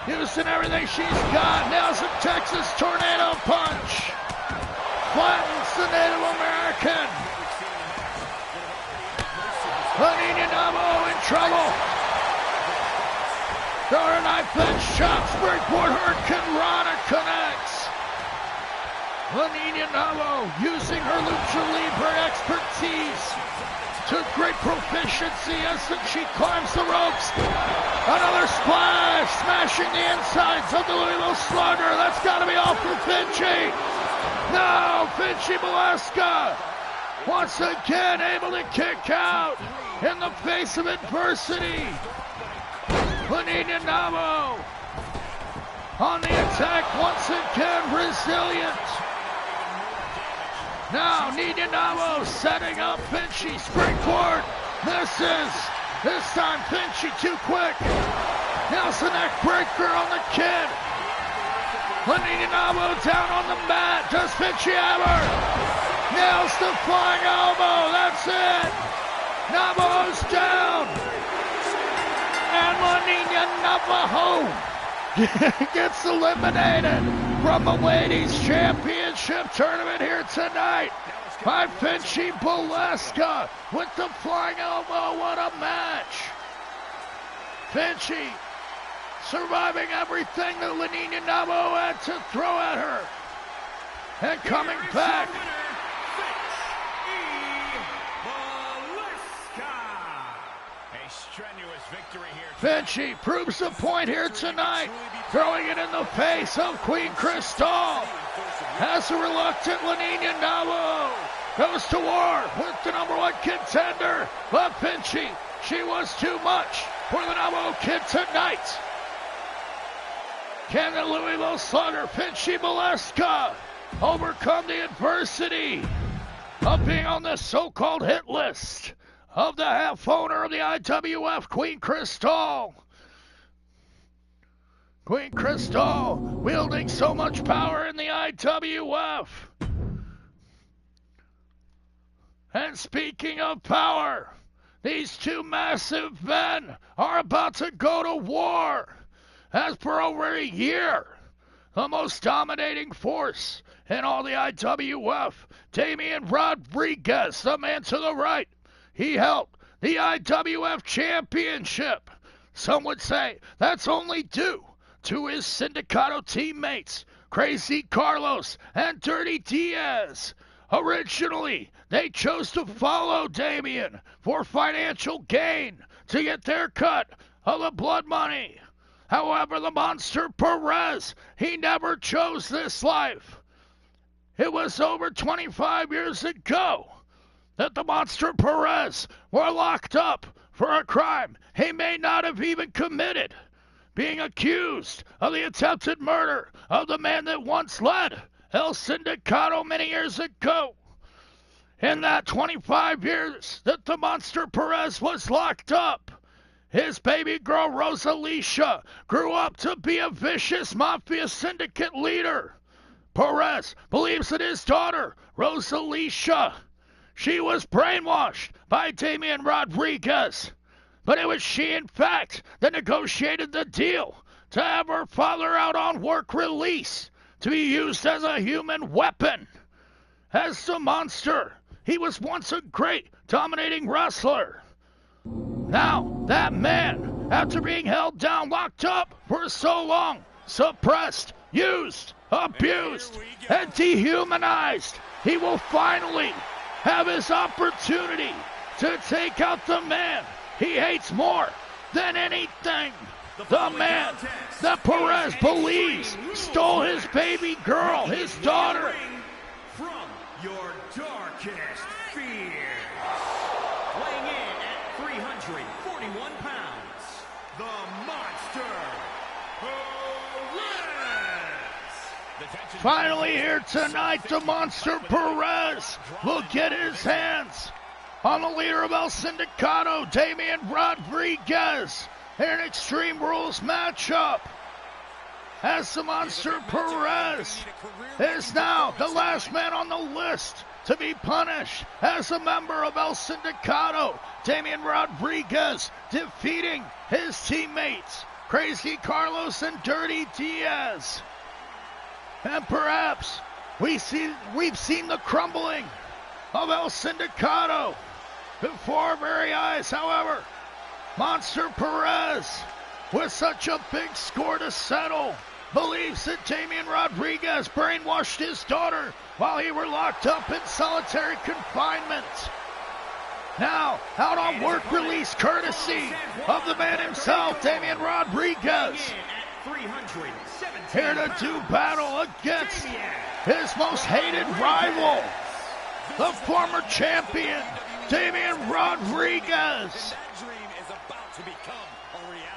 using everything she's got. Now some Texas tornado punch. Flattens the Native American. La Niña Namo in trouble. Thrower knife edge chop. Springboard Hurricane Rana connects. La Niña Namo using her lucha libre expertise to great proficiency as she climbs the ropes. Another splash, smashing the insides of the Louisville Slugger. That's got to be off for Vinci. No, Vinci Velasca once again able to kick out in the face of adversity. La Niña Namo on the attack once again, resilient. Now Niña Namo setting up Vinci, springboard, misses. This time Vinci too quick. Now's the neck breaker on the kid. La Niña Namo down on the mat. Does Vinci have her? Nails the flying elbow. That's it. Namo's down. And La Niña Navajo gets eliminated from the Ladies Championship Tournament here tonight by Vinci Velasca with the flying elbow. What a match. Vinci surviving everything that La Niña Namo had to throw at her. And coming back. Vinci proves the point here tonight, throwing it in the face of Queen Crystal. As a reluctant La Niña Namo goes to war with the #1 contender, but Vinci, she was too much for the Namo kid tonight. Can the Louisville Slugger, Vinci Velasca, overcome the adversity of being on the so-called hit list of the half owner of the IWF, Queen Crystal? Queen Crystal wielding so much power in the IWF. And speaking of power, these two massive men are about to go to war. As for over a year, the most dominating force in all the IWF, Damian Rodriguez, the man to the right, he held the IWF Championship. Some would say that's only due to his Sindicato teammates, Crazy Carlos and Dirty Diaz. Originally, they chose to follow Damian for financial gain to get their cut of the blood money. However, the Monster Perez, he never chose this life. It was over 25 years ago that the Monster Perez were locked up for a crime he may not have even committed, being accused of the attempted murder of the man that once led El Sindicato many years ago. In that 25 years that the Monster Perez was locked up, his baby girl Rosalicia grew up to be a vicious mafia syndicate leader. Perez believes that his daughter, Rosalicia, she was brainwashed by Damian Rodriguez. But it was she, in fact, that negotiated the deal to have her father out on work release to be used as a human weapon. As the Monster, he was once a great dominating wrestler. Now, that man, after being held down, locked up for so long, suppressed, used, abused, and dehumanized, he will finally have his opportunity to take out the man he hates more than anything. The man that Perez believes stole his baby girl, his daughter. From your darkest fears. Weighing in at 341 pounds, the Monster Perez. Finally here tonight, the Monster Perez will get his hands on the leader of El Sindicato, Damian Rodriguez, in an Extreme Rules matchup. As the Monster Perez is now the last man on the list to be punished as a member of El Sindicato, Damian Rodriguez defeating his teammates, Crazy Carlos and Dirty Diaz. And perhaps we've seen the crumbling of El Sindicato before our very eyes. However, Monster Perez, with such a big score to settle, believes that Damian Rodriguez brainwashed his daughter while he were locked up in solitary confinement. Now, out on work release courtesy of the man himself, Damian Rodriguez, here to do battle against his most hated rival, the former champion, Damian Rodriguez. That dream is about to become a reality.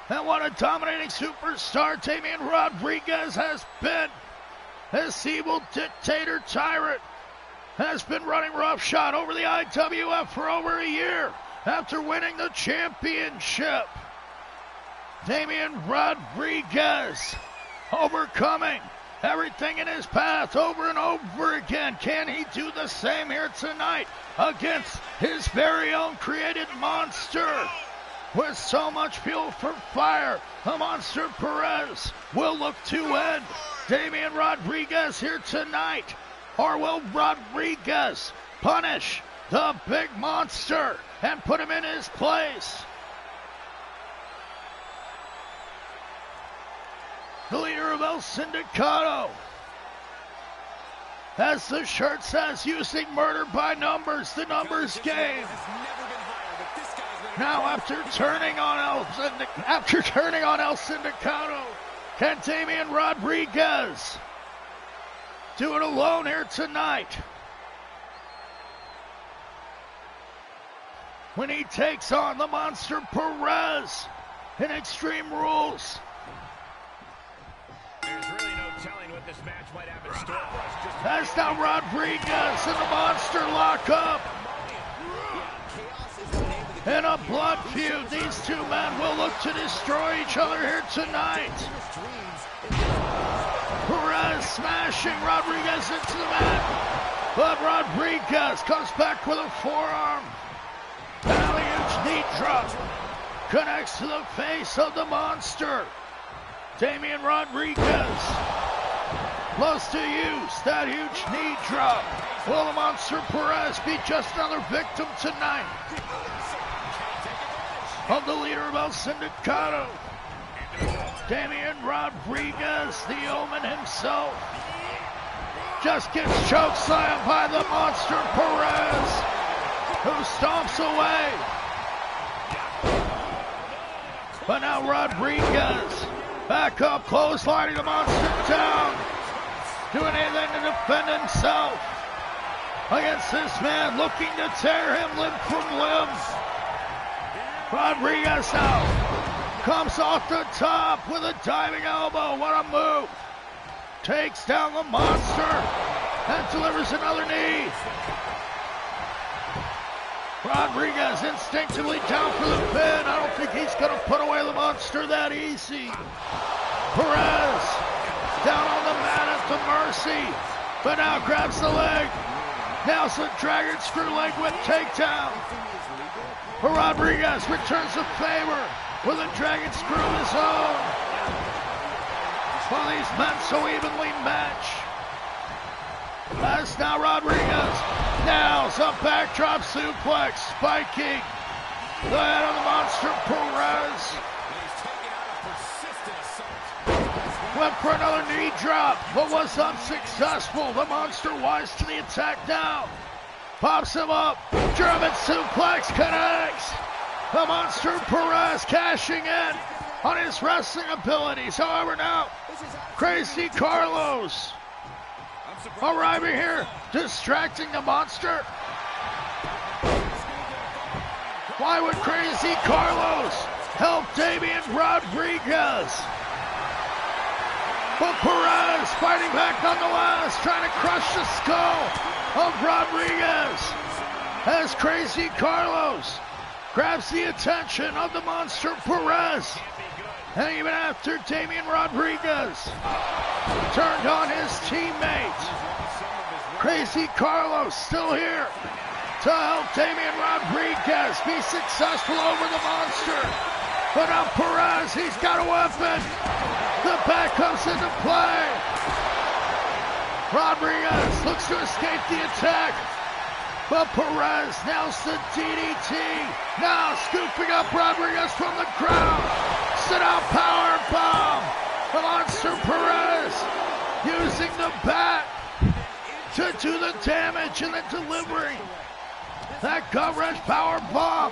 And what a dominating superstar Damian Rodriguez has been. This evil dictator tyrant has been running roughshod over the IWF for over a year after winning the championship. Damian Rodriguez overcoming everything in his path over and over again. Can he do the same here tonight against his very own created monster? With so much fuel for fire, the Monster Perez will look to end Damian Rodriguez here tonight. Or will Rodriguez punish the big monster and put him in his place? The leader of El Sindicato, as the shirt says, using murder by numbers, the numbers game. Now, after turning on El Sindicato, can Damian Rodriguez do it alone here tonight? When he takes on the Monster Perez in Extreme Rules. There's really no telling what this match might have in store for us. As now Rodriguez and the Monster lock up. In a blood feud, these two men will look to destroy each other here tonight. Perez smashing Rodriguez into the mat. But Rodriguez comes back with a forearm. Now a huge knee drop connects to the face of the monster. Damian Rodriguez loves to use that huge knee drop. Will the Monster Perez be just another victim tonight of the leader of El Sindicato, Damian Rodriguez, the Omen himself, just gets chokeslammed by the Monster Perez, who stomps away. But now Rodriguez back up, clotheslining the Monster down, doing anything to defend himself against this man, looking to tear him limb from limb. Rodriguez now comes off the top with a diving elbow. What a move. Takes down the monster and delivers another knee. Rodriguez instinctively down for the pin. I don't think he's going to put away the monster that easy. Perez down on the mat at the mercy, but now grabs the leg. Now's the dragon screw leg whip takedown. Rodriguez returns the favor with a dragon screw of his own. While these men so evenly match. As now Rodriguez nails a backdrop suplex, spiking the head of the Monster Perez. Went for another knee drop, but was unsuccessful. The Monster wise to the attack now. Pops him up, German suplex connects. The Monster Perez cashing in on his wrestling abilities. However, now Crazy Carlos arriving here, distracting the Monster. Why would Crazy Carlos help Damian Rodriguez? But Perez fighting back nonetheless, trying to crush the skull of Rodriguez as Crazy Carlos grabs the attention of the monster Perez. And even after Damian Rodriguez turned on his teammate, Crazy Carlos still here to help Damian Rodriguez be successful over the monster. But now Perez, he's got a weapon. The back comes into play. Rodriguez looks to escape the attack. But Perez nails the DDT. Now scooping up Rodriguez from the ground. Sit out power bomb. The monster Perez using the bat to do the damage and then delivering that gut-wrench power bomb.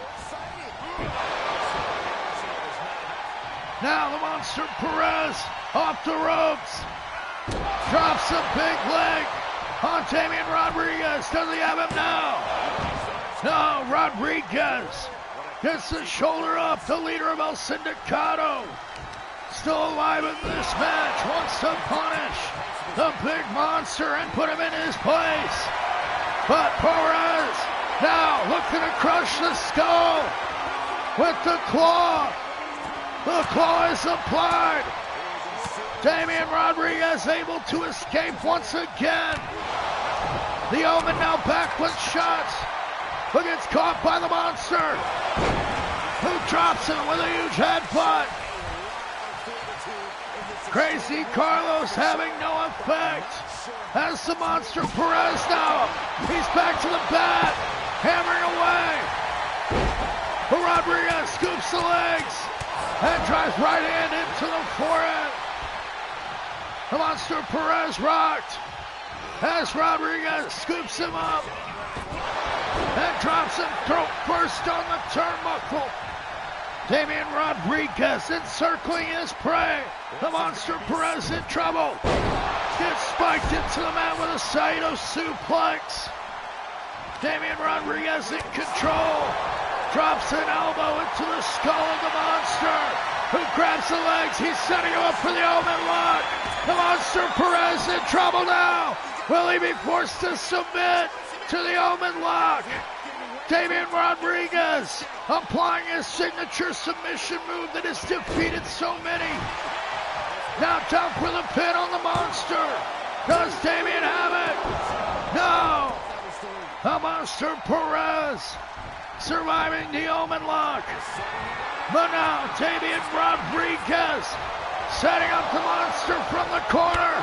Now the monster Perez off the ropes. Drops a big leg on Damian Rodriguez. Does he have him now? No, Rodriguez gets the shoulder up. The leader of El Sindicato still alive in this match. Wants to punish the big monster and put him in his place. But Perez now looking to crush the skull with the claw. The claw is applied. Damian Rodriguez able to escape once again. The Omen now back with shots, but gets caught by the monster, who drops him with a huge headbutt. Crazy Carlos having no effect as the monster Perez now. He's back to the bat, hammering away. But Rodriguez scoops the legs and drives right hand into the forehead. The monster Perez rocked as Rodriguez scoops him up and drops him throat first on the turnbuckle. Damian Rodriguez encircling his prey. The monster Perez in trouble. Gets spiked into the mat with a Saito suplex. Damian Rodriguez in control. Drops an elbow into the skull of the monster, who grabs the legs. He's setting him up for the Omen lock. The monster Perez in trouble now. Will he be forced to submit to the Omen lock? Damian Rodriguez applying his signature submission move that has defeated so many. Now down for the pin on the monster. Does Damian have it? No. The monster Perez surviving the Omen lock. But now Damian Rodriguez setting up the monster from the corner.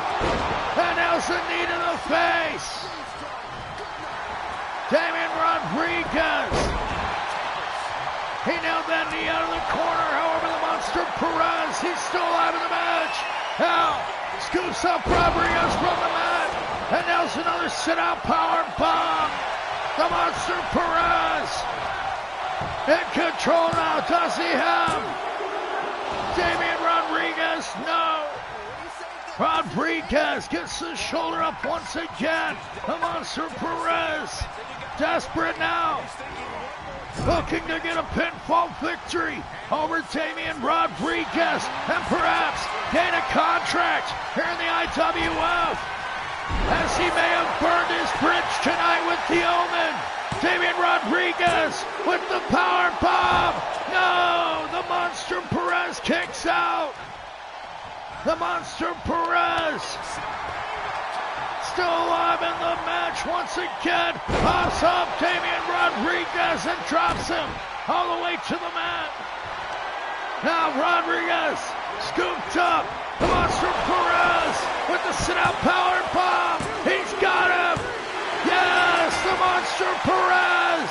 And nails a knee to the face. Damian Rodriguez. He nailed that knee out of the corner. However, the monster Perez, he's still alive in the match. Now scoops up Rodriguez from the mat and nails another sit-out power bomb. The monster Perez in control now. Does he have Damian Rodriguez? No. Rodriguez gets the shoulder up once again. The monster Perez desperate now, looking to get a pinfall victory over Damian Rodriguez and perhaps gain a contract here in the IWF, as he may have burned his bridge tonight with the Omen. Damian Rodriguez with the power bomb. No, the monster Perez kicks out. The monster Perez still alive in the match once again. Pops up Damian Rodriguez and drops him all the way to the mat. Now Rodriguez scooped up. The monster Perez with the sit-out power bomb. He's got him. Yes, the monster Perez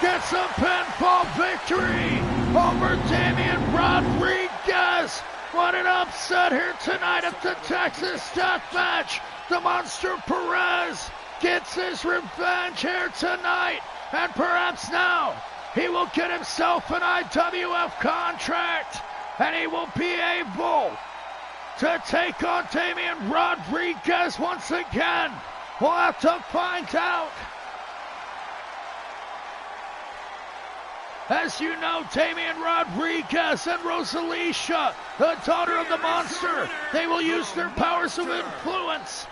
gets a pinfall victory over Damian Rodriguez. What an upset here tonight at the Texas Death Match. The monster Perez gets his revenge here tonight, and perhaps now he will get himself an IWF contract, and he will be able to take on Damian Rodriguez once again. We'll have to find out. As you know, Damian Rodriguez and Rosalicia, the daughter of the monster, they will use their powers of influence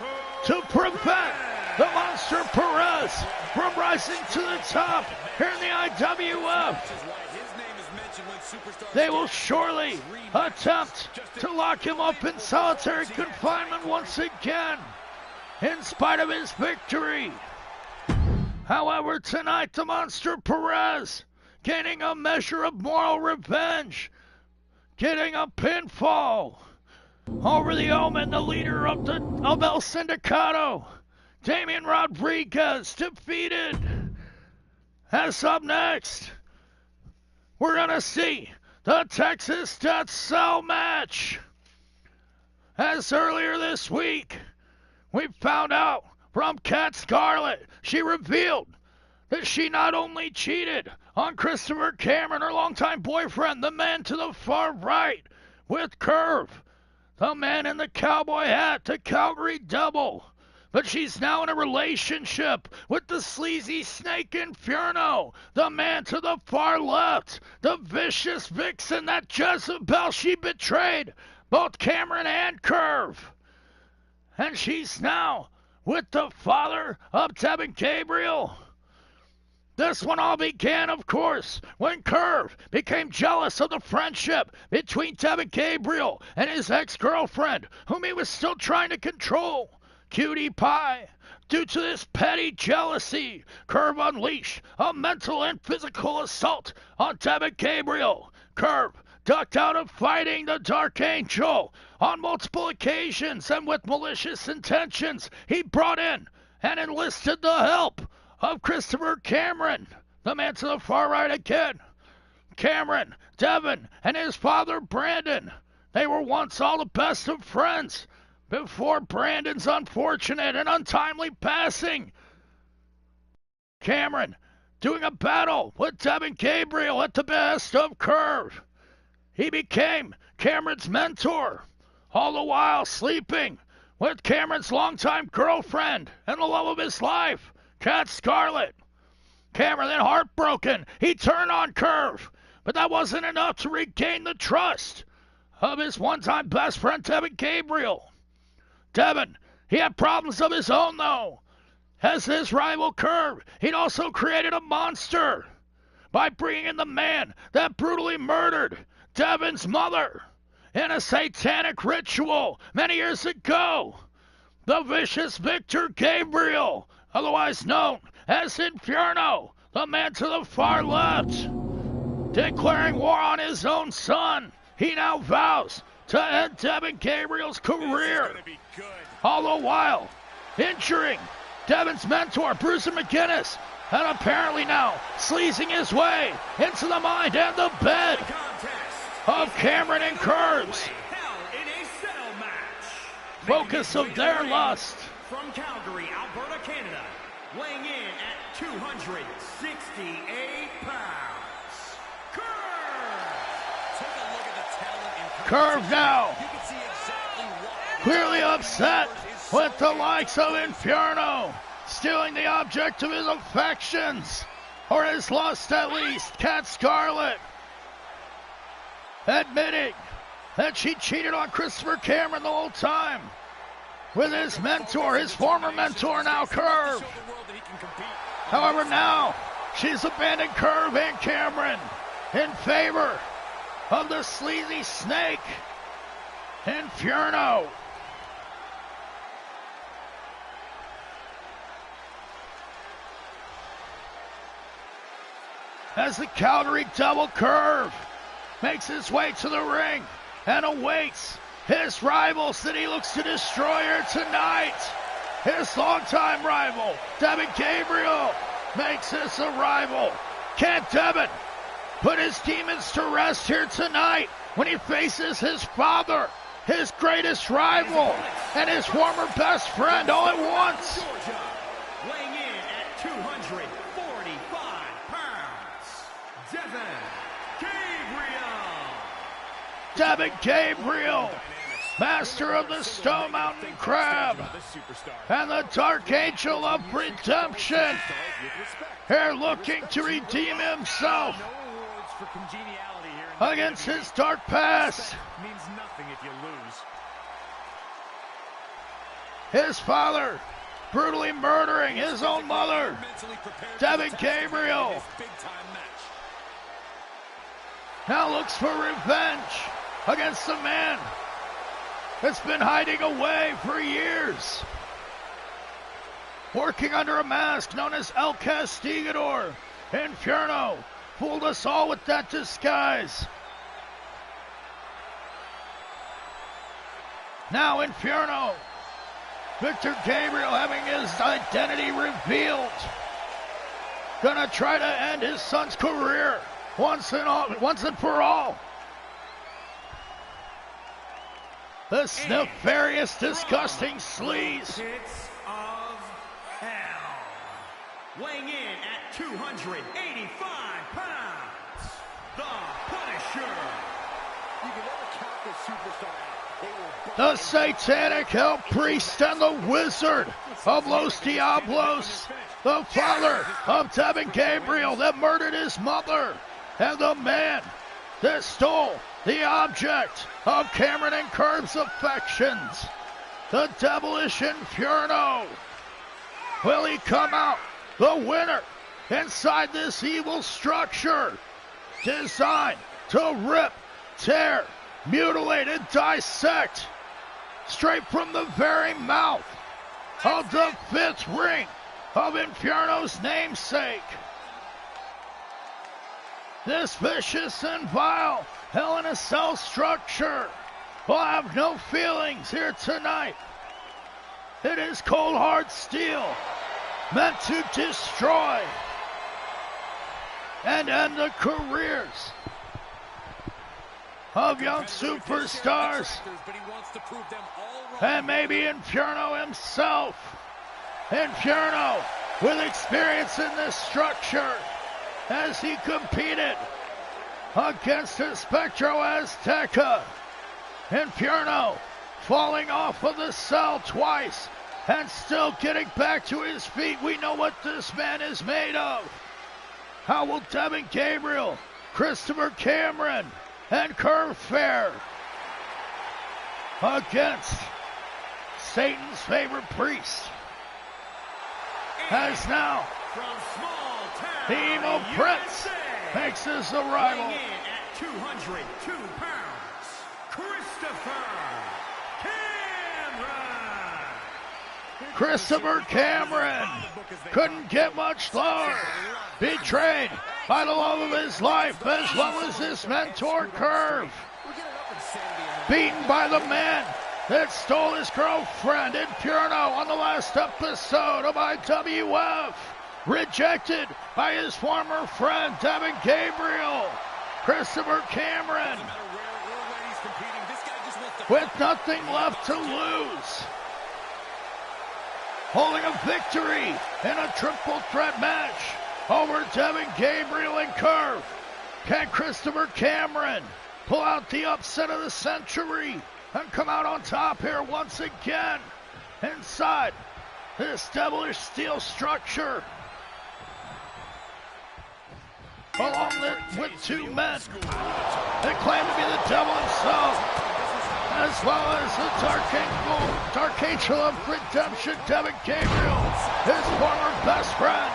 to prevent the Monster Perez from rising to the top here in the IWF. They will surely attempt to lock him up in solitary confinement once again, in spite of his victory. However, tonight the Monster Perez gaining a measure of moral revenge, getting a pinfall over the Omen, the leader of El Sindicato. Damian Rodriguez defeated. As up next, we're gonna see the Texas Death Cell match. As earlier this week, we found out from Kat Scarlett, she revealed that she not only cheated on Christopher Cameron, her longtime boyfriend, the man to the far right, with Curve, the man in the cowboy hat, the Calgary Double, but she's now in a relationship with the sleazy snake Inferno, the man to the far left, the vicious vixen, that Jezebel. She betrayed both Cameron and Curve. And she's now with the father of Devin Gabriel. This one all began, of course, when Curve became jealous of the friendship between Devin Gabriel and his ex-girlfriend, whom he was still trying to control, Cutie Pie. Due to this petty jealousy, Curve unleashed a mental and physical assault on Devin Gabriel. Curve ducked out of fighting the Dark Angel on multiple occasions, and with malicious intentions, he brought in and enlisted the help of Christopher Cameron, the man to the far right again. Cameron, Devin, and his father Brandon, they were once all the best of friends before Brandon's unfortunate and untimely passing. Cameron doing a battle with Devin Gabriel at the behest of Curve. He became Cameron's mentor, all the while sleeping with Cameron's longtime girlfriend and the love of his life, Kat Scarlett. Cameron, then heartbroken, he turned on Curve, but that wasn't enough to regain the trust of his one-time best friend, Devin Gabriel. Devin, he had problems of his own, though. As his rival Curve, he'd also created a monster by bringing in the man that brutally murdered Devin's mother in a satanic ritual many years ago. The vicious Victor Gabriel, otherwise known as Inferno, the man to the far left, declaring war on his own son. He now vows to end Devin Gabriel's career, all the while injuring Devin's mentor, Bruce McGinnis, and apparently now sleazing his way into the mind and the bed of Cameron and Curves. Focus of their lust. From Calgary, Alberta, Canada, weighing in at 268 pounds, Curve now clearly upset with the likes of Inferno, stealing the object of his affections, or his lust at least, Kat Scarlett, admitting that she cheated on Christopher Cameron the whole time with his mentor, his former mentor, now Curve. However, now she's abandoned Curve and Cameron in favor of the sleazy snake, Inferno. As the Calgary Double Curve makes his way to the ring and awaits his rivals that he looks to destroy here tonight. His longtime rival, Devin Gabriel, makes his arrival. Can Devin put his demons to rest here tonight when he faces his father, his greatest rival, and his former best friend all at once? weighing in at 245 pounds, Devin Gabriel, master of the Stone Mountain Crab and the Dark Angel of Redemption, here looking to redeem himself for congeniality here. Against his dark past. Means nothing if you lose. His father brutally murdering his own mother, Devin Gabriel. Now looks for revenge against the man that's been hiding away for years, working under a mask known as El Castigador. Inferno fooled us all with that disguise. Now Inferno, Victor Gabriel having his identity revealed, gonna try to end his son's career once and for all. This nefarious, disgusting sleaze. Pits of hell. Weighing in at 285 pounds, the Punisher. You can never count this superstar out. The satanic hell priest and the wizard of Los Diablos, the father of Devin Gabriel that murdered his mother, and the man that stole the object of Cameron and Curve's affections, the devilish Inferno. Will he come out the winner inside this evil structure designed to rip, tear, mutilate, and dissect straight from the very mouth of the fifth ring of Inferno's namesake? This vicious and vile Hell in a Cell structure will have no feelings here tonight. It is cold hard steel, meant to destroy and end the careers of young superstars, and maybe Inferno himself. Inferno with experience in this structure as he competed against Espectro Azteca. Inferno falling off of the cell twice and still getting back to his feet. We know what this man is made of. How will Devin Gabriel, Christopher Cameron, and Curve fare against Satan's favorite priest? As now the Emo Prince makes his arrival. Weighing in at 202 pounds, Christopher Cameron. Christopher Cameron couldn't get much lower. Betrayed by the love of his life as well as his mentor Curve. Beaten by the man that stole his girlfriend Inferno on the last episode of IWF. Rejected by his former friend Devin Gabriel. Christopher Cameron with nothing left to lose, holding a victory in a triple threat match over Devin Gabriel and Curve. Can Christopher Cameron pull out the upset of the century and come out on top here once again inside this devilish steel structure, along with two men that claim to be the devil himself, as well as the Dark Angel of Redemption, Devin Gabriel, his former best friend.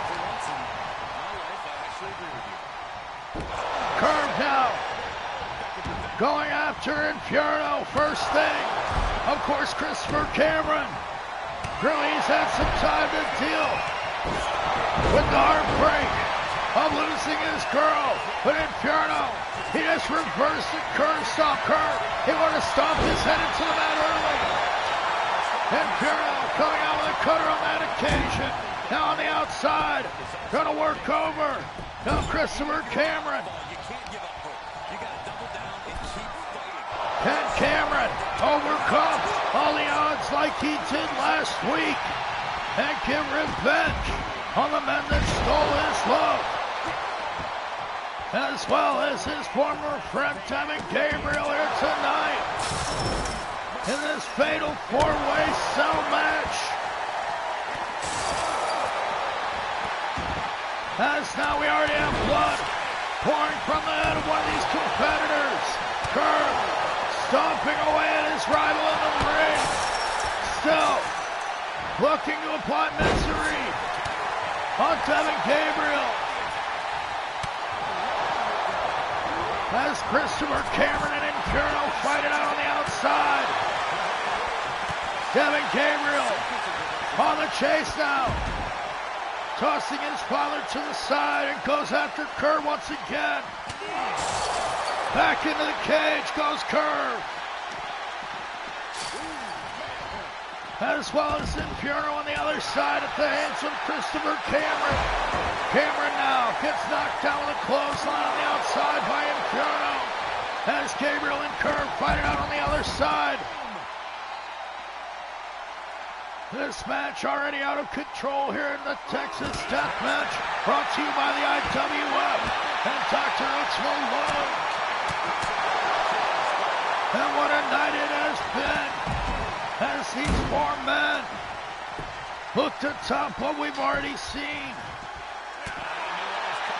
Curve now going after Inferno. First thing, of course, Christopher Cameron. Really, he's had some time to deal with the heartbreak of losing his girl. But Inferno, he just reversed the curve stomp. Curve, he wanted to stomp his head into the mat early. Inferno coming out with a cutter on that occasion. Now on the outside, gonna work over. Now Christopher Cameron. Can Cameron overcome all the odds like he did last week and get revenge on the men that stole his love, as well as his former friend Devin Gabriel here tonight in this fatal four-way cell match? As now we already have blood pouring from the head of one of these competitors. Curve stomping away at his rival in the ring. Still looking to apply misery on Devin Gabriel. As Christopher Cameron and Inferno fight it out on the outside. Devin Gabriel on the chase now. Tossing his father to the side and goes after Curve once again. Back into the cage goes Curve. As well as Inferno on the other side at the hands of Christopher Cameron. Cameron now gets knocked down with a clothesline on the outside by Inferno. As Gabriel and Curve fight it out on the other side. This match already out of control here in the Texas Death Match, brought to you by the IWF and DrHooksMalone. And what a night it has been as these four men look to top what we've already seen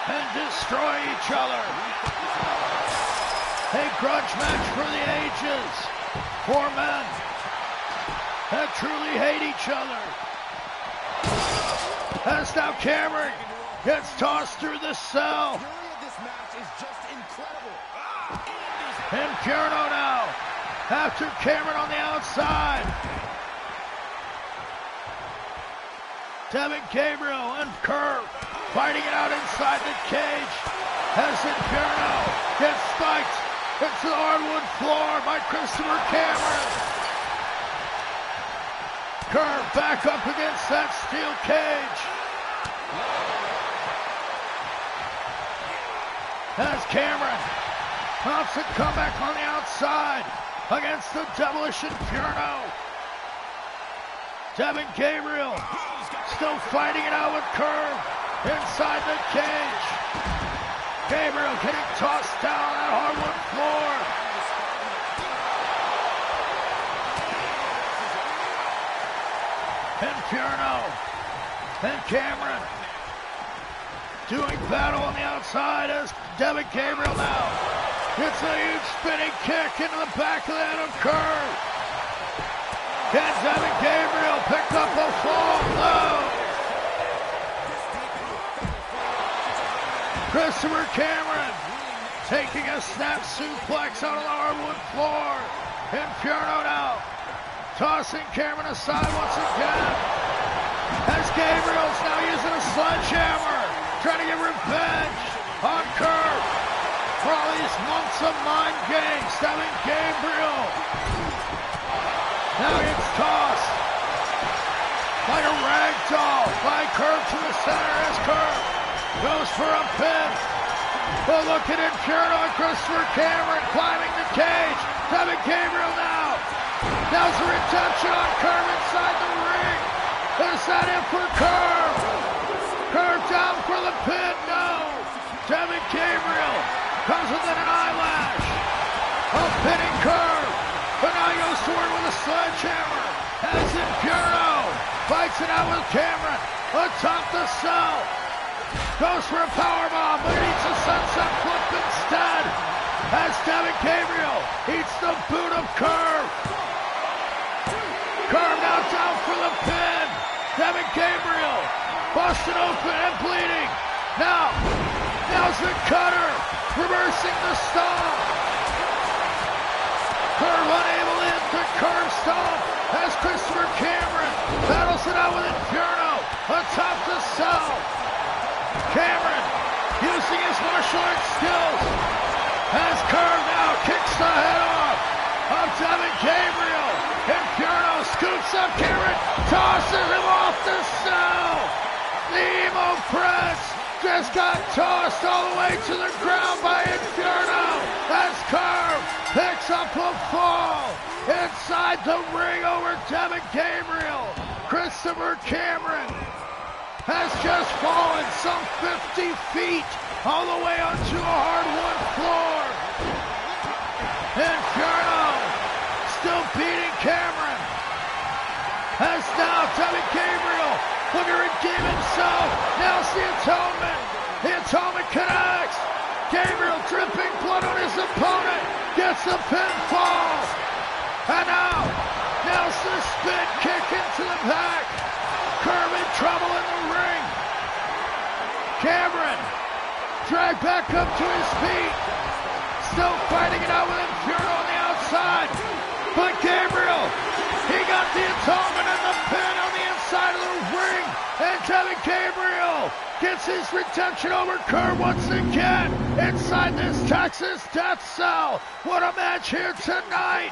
and destroy each other. A grudge match for the ages. Four men that truly hate each other. As now Cameron gets tossed through the cell. Inferno now after Cameron on the outside. Devin Gabriel and Curve fighting it out inside the cage as Inferno gets spiked into the hardwood floor by Christopher Cameron. Curve back up against that steel cage. As Cameron mounts a comeback on the outside against the devilish Inferno. Devin Gabriel still fighting it out with Curve inside the cage. Gabriel getting tossed down that hardwood floor. Inferno and Cameron doing battle on the outside as Devin Gabriel now gets a huge spinning kick into the back of the head of Curve. Can Devin Gabriel pick up a fall? No! Christopher Cameron taking a snap suplex out of the hardwood floor. Inferno now tossing Cameron aside once again. As Gabriel's now using a sledgehammer, trying to get revenge on Curve for all these months of mind games. Devin Gabriel now gets tossed like a rag doll by Curve to the center as Curve goes for a pin. But look at Inferno and Christopher Cameron climbing the cage. Devin Gabriel now. Now's the redemption on Curve inside the ring. Is that it for Curve? Curve down for the pin. No. Devin Gabriel comes within an eyelash of pinning Curve. But now he goes to work with a sledgehammer. As Inferno fights it out with Cameron atop the cell. Goes for a powerbomb, but he eats a sunset flip instead. As Devin Gabriel eats the boot of Curve. Curve now down for the pin. Devin Gabriel busted open and bleeding. Now's the cutter, reversing the stomp. Curve unable to hit the curve stomp as Christopher Cameron battles it out with Inferno atop the cell. Cameron using his martial arts skills as Curve now kicks the head off of Devin Gabriel. Inferno scoops up Cameron, tosses him off the cell. The Emo Press just got tossed all the way to the ground by Inferno as Curve picks up a fall inside the ring over Devin Gabriel. Christopher Cameron has just fallen some 50 feet all the way onto a hardwood floor. Inferno still beating Cameron. As now Devin Gabriel looking to redeem himself. Now's the atonement. The atonement connects. Gabriel dripping blood on his opponent. Gets a pinfall. And now, Nelson spin kick into the back. Curb in trouble in the ring. Cameron dragged back up to his feet. Still fighting it out with Inferno on the outside. But Gabriel, he got the atonement and the pin on the inside of the ring. And Devin Gabriel gets his redemption over Kerr once again inside this Texas Death Cell. What a match here tonight.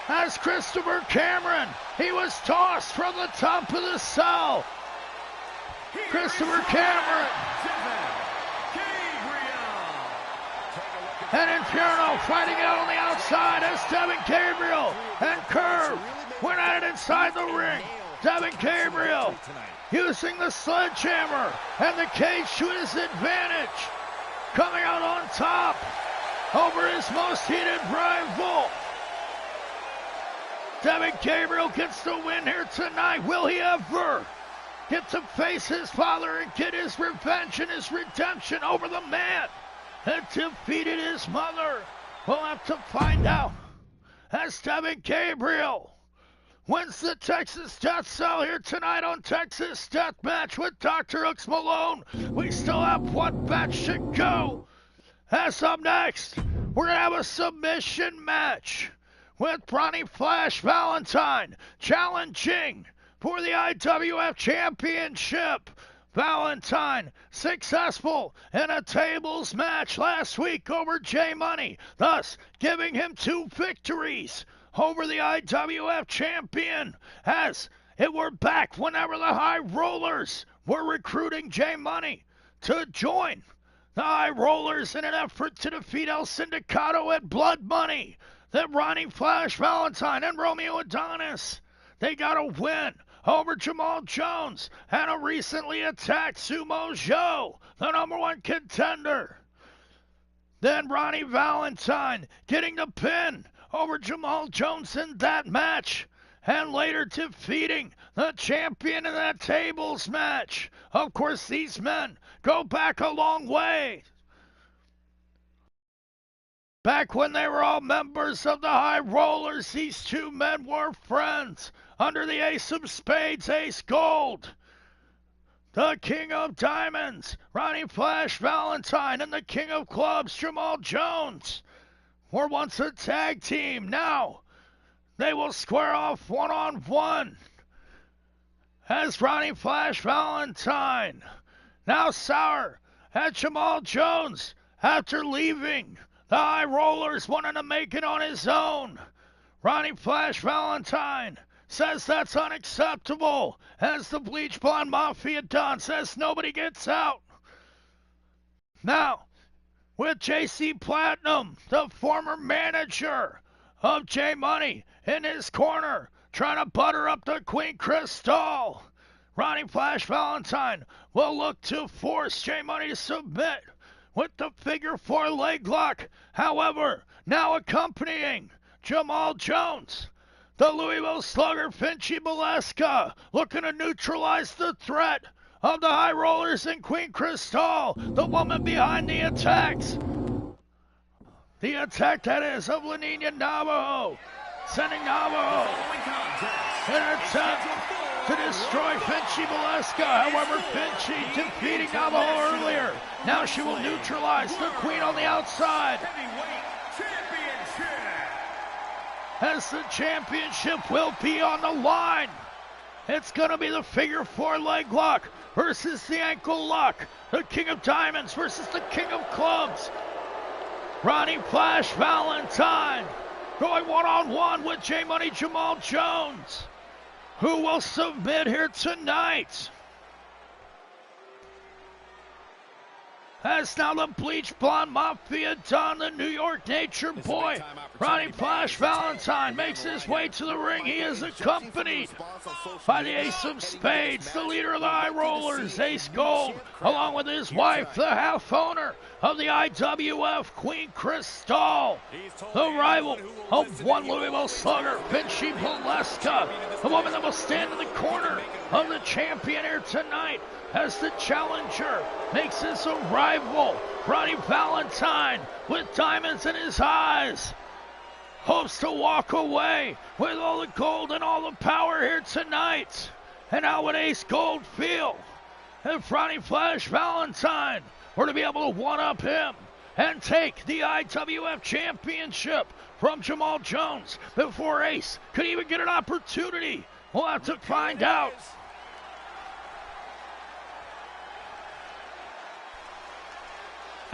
As Christopher Cameron, he was tossed from the top of the cell. Christopher Cameron. And Inferno fighting out on the outside as Devin Gabriel and Kerr went at it inside the ring. Devin Gabriel using the sledgehammer and the cage to his advantage. Coming out on top over his most heated rival. Devin Gabriel gets the win here tonight. Will he ever get to face his father and get his revenge and his redemption over the man that defeated his mother? We'll have to find out as Devin Gabriel wins the Texas Death Cell here tonight on Texas Deathmatch with DrHooksMalone. We still have one match to go. As up next, we're going to have a submission match with Ronnie Flash Valentine challenging for the IWF Championship. Valentine successful in a tables match last week over J Money, thus giving him 2 victories over the IWF champion, as it were back whenever the High Rollers were recruiting J Money to join the High Rollers in an effort to defeat El Sindicato at Blood Money. That Ronnie Flash Valentine and Romeo Adonis, they got a win over Jamal Jones and a recently attacked Sumo Joe, the #1 contender. Then Ronnie Valentine getting the pin over Jamal Jones in that match, and later defeating the champion in that tables match. Of course, these men go back a long way. Back when they were all members of the High Rollers, these 2 men were friends under the Ace of Spades, Ace Gold. The King of Diamonds, Ronnie Flash Valentine, and the King of Clubs, Jamal Jones, were once a tag team. Now they will square off one-on-one as Ronnie Flash Valentine now sour at Jamal Jones after leaving the High Rollers, wanting to make it on his own. Ronnie Flash Valentine says that's unacceptable, as the Bleach Blonde Mafia Don says nobody gets out. Now, with JC Platinum, the former manager of J Money, in his corner, trying to butter up the Queen Crystal, Ronnie Flash Valentine will look to force J Money to submit with the figure 4 leg lock. However, now accompanying Jamal Jones, the Louisville Slugger Finchy Baleska, looking to neutralize the threat of the High Rollers and Queen Crystal, the woman behind the attacks. The attack, that is, of La Nina Navajo, sending Navajo in an attempt to destroy Finchy Baleska. However, Finchy defeating Navajo earlier. Now she will neutralize the Queen on the outside. As the championship will be on the line. It's going to be the figure 4 leg lock versus the ankle lock. The King of Diamonds versus the King of Clubs. Ronnie Flash Valentine going one-on-one with J Money Jamal Jones, who will submit here tonight. As now the Bleach Blonde Mafia Don, the New York Nature Boy, Ronnie Flash Valentine, makes his way to the ring. He is accompanied by the Ace of Spades, the leader of the High Rollers, Ace Gold, along with his wife, the half owner of the IWF Queen Crystal, the rival of one Louisville Slugger, Vinci Valeska, the woman that will stand in the corner of the champion here tonight as the challenger makes his arrival. Ronnie Valentine with diamonds in his eyes hopes to walk away with all the gold and all the power here tonight. And how would Ace Gold feel if Ronnie Flash Valentine were to be able to one-up him and take the IWF Championship from Jamal Jones before Ace could even get an opportunity? We'll have to find out.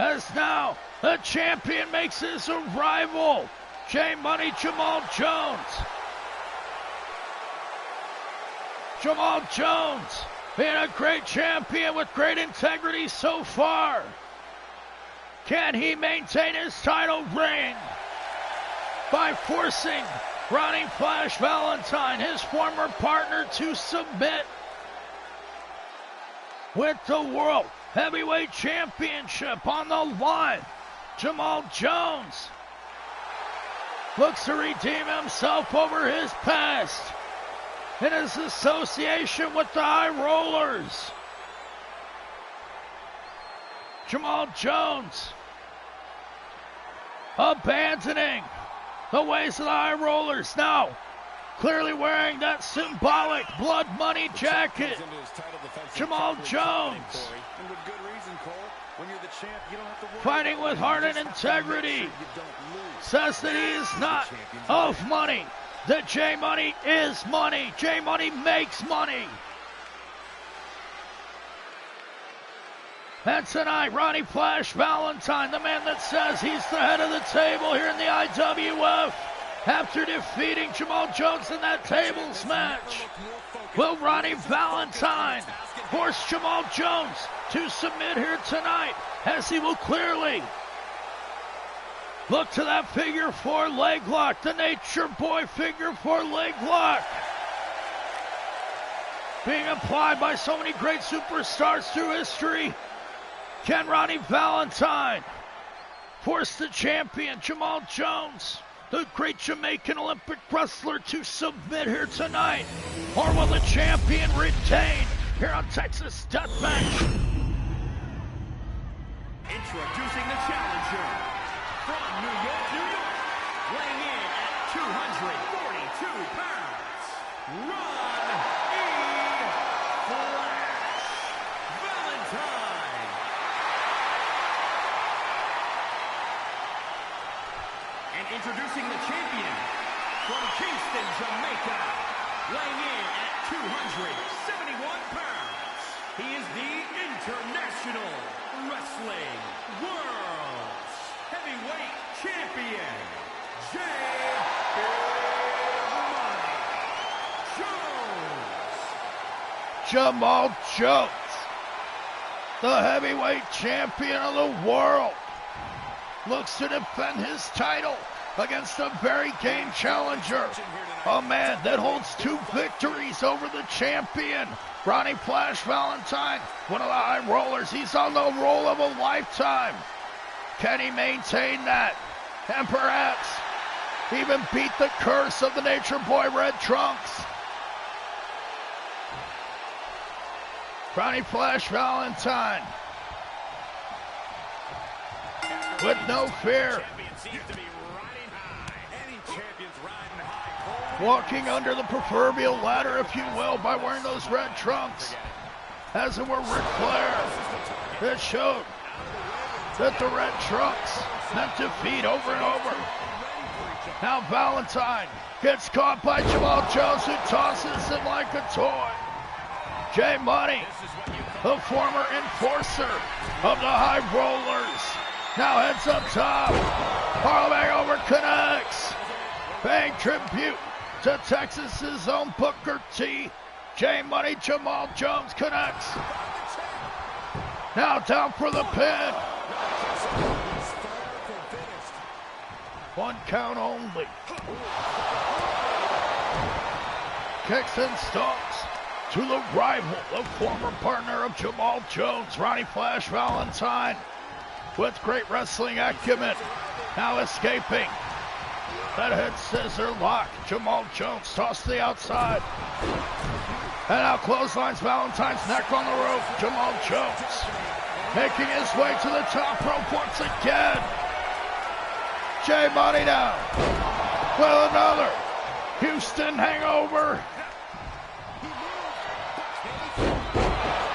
As now the champion makes his arrival, J-Money Jamal Jones. Jamal Jones being a great champion with great integrity so far. Can he maintain his title reign by forcing Ronnie Flash Valentine, his former partner, to submit? With the World Heavyweight Championship on the line, Jamal Jones looks to redeem himself over his past in his association with the High Rollers. Jamal Jones abandoning the ways of the High Rollers, now clearly wearing that symbolic blood money jacket. Jamal Jones fighting with heart and integrity, says that he is not of money, that J-Money is money. J-Money makes money. And tonight, Ronnie Flash Valentine, the man that says he's the head of the table here in the IWF, after defeating Jamal Jones in that tables match. Will Ronnie Valentine force Jamal Jones to submit here tonight, as he will clearly look to that figure four leg lock, the Nature Boy figure four leg lock, being applied by so many great superstars through history? Can Ronnie Valentine force the champion Jamal Jones, the great Jamaican Olympic wrestler, to submit here tonight? Or will the champion retain here on Texas Deathmatch? Introducing the challenger from New York, weighing in at 242 pounds, Ron E. Flash Valentine. And introducing the champion from Kingston, Jamaica, weighing in at 271 pounds, he is the International Wrestling World's Heavyweight Champion, J-Money Jones. Jamal Jones, the heavyweight champion of the world, looks to defend his title against a very game challenger, a man that holds 2 victories over the champion, Ronnie Flash Valentine, one of the High Rollers. He's on the roll of a lifetime. Can he maintain that and perhaps even beat the curse of the Nature Boy Red Trunks? Ronnie Flash Valentine, with no fear, walking under the proverbial ladder, if you will, by wearing those red trunks, as it were Ric Flair. It showed that the red trunks meant defeat over and over. Now Valentine gets caught by Jamal Jones, who tosses him like a toy. J-Money, the former enforcer of the High Rollers, now heads up top. Harlem over connects, paying tribute to Texas's own Booker T. J-Money Jamal Jones connects. Now down for the pin. 1 count only. Kicks and stomps to the rival, the former partner of Jamal Jones, Ronnie Flash Valentine. with great wrestling acumen. Now escaping. That head scissor lock. Jamal Jones tossed to the outside. And now clotheslines Valentine's neck on the rope. Jamal Jones making his way to the top rope once again. J Money now with another Houston hangover.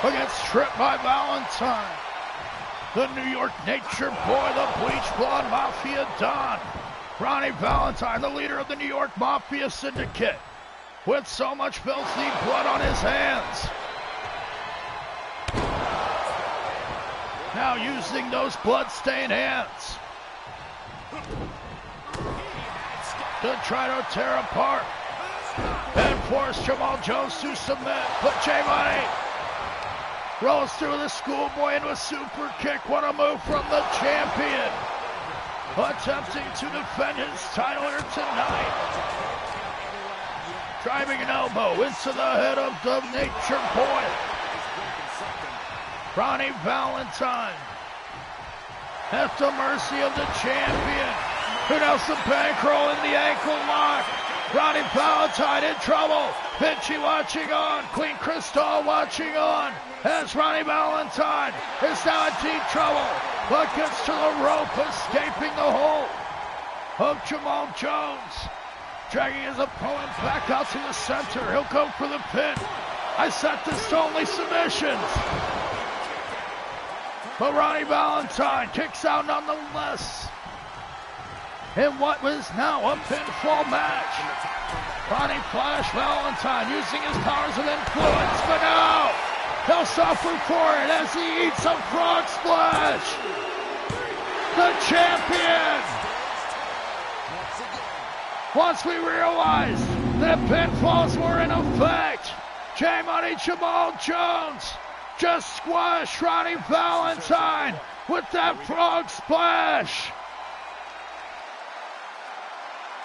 Gets stripped by Valentine. The New York Nature Boy, the Bleach Blonde Mafia Don. Ronnie Valentine, the leader of the New York Mafia Syndicate, with so much filthy blood on his hands. Now using those blood-stained hands to try to tear apart and force Jamal Jones to submit. But J Money rolls through the schoolboy into a super kick. What a move from the champion. Attempting to defend his title here tonight. Driving an elbow into the head of the Nature Boy. Ronnie Valentine at the mercy of the champion. Nelson Bankroll in the ankle lock. Ronnie Valentine in trouble. Vinci watching on. Queen Crystal watching on. As Ronnie Valentine is now in deep trouble. But gets to the rope, escaping the hold of Jamal Jones. Dragging his opponent back out to the center. He'll go for the pin. I set this to only submissions. But Ronnie Valentine kicks out nonetheless in what was now a pinfall match. Ronnie Flash Valentine using his powers of influence, but now he'll suffer for it as he eats a frog splash. The champion. Once we realized that pinfalls were in effect, J Money Jamal Jones just squashed Ronnie Valentine with that frog splash.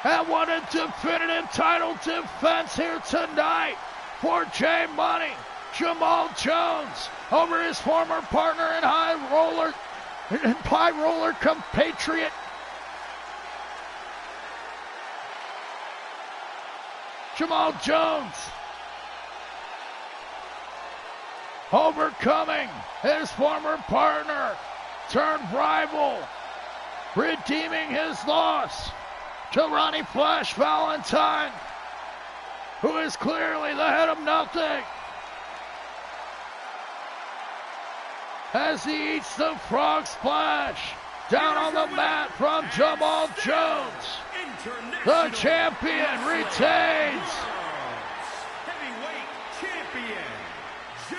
And what a definitive title defense here tonight for J Money Jamal Jones over his former partner and high roller compatriot Jamal Jones, overcoming his former partner turned rival, redeeming his loss to Ronnie Flash Valentine, who is clearly the head of nothing, as he eats the frog splash down on the mat from Jamal Jones. The champion retains. Heavyweight champion, J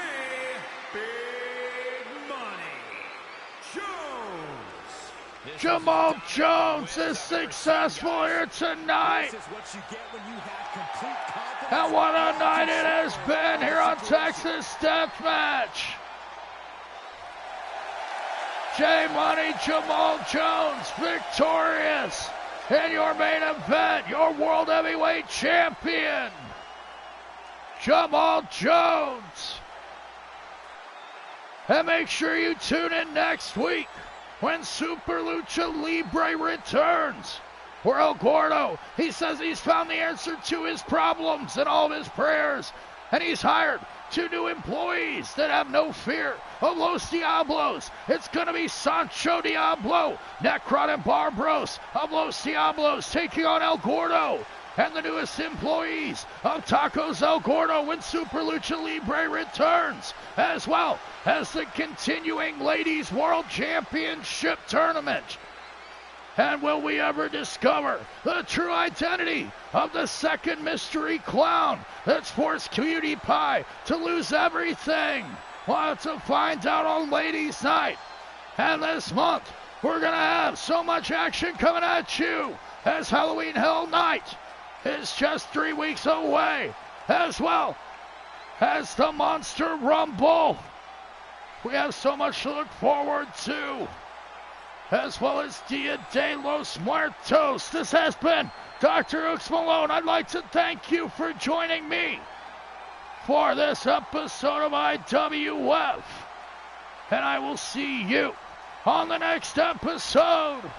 Big Money Jones. Jamal Jones is successful here tonight. This is what you get when you have complete confidence. And what a night it has been here on Texas Deathmatch. J Money Jamal Jones victorious in your main event, your World Heavyweight Champion, Jamal Jones. And make sure you tune in next week when Super Lucha Libre returns. For El Gordo, he says he's found the answer to his problems and all of his prayers, and he's hired 2 new employees that have no fear of Los Diablos. It's going to be Sancho Diablo, Necron, and Barbros of Los Diablos taking on El Gordo, and the newest employees of Tacos El Gordo when Super Lucha Libre returns, as well as the continuing Ladies World Championship Tournament. And will we ever discover the true identity of the second mystery clown that's forced Cutie Pie to lose everything? We'll have to find out on Ladies Night. And this month, we're going to have so much action coming at you as Halloween Hell Night is just 3 weeks away, as well as the Monster Rumble. We have so much to look forward to, as well as Dia de los Muertos. This has been DrHooksMalone. I'd like to thank you for joining me for this episode of IWF. And I will see you on the next episode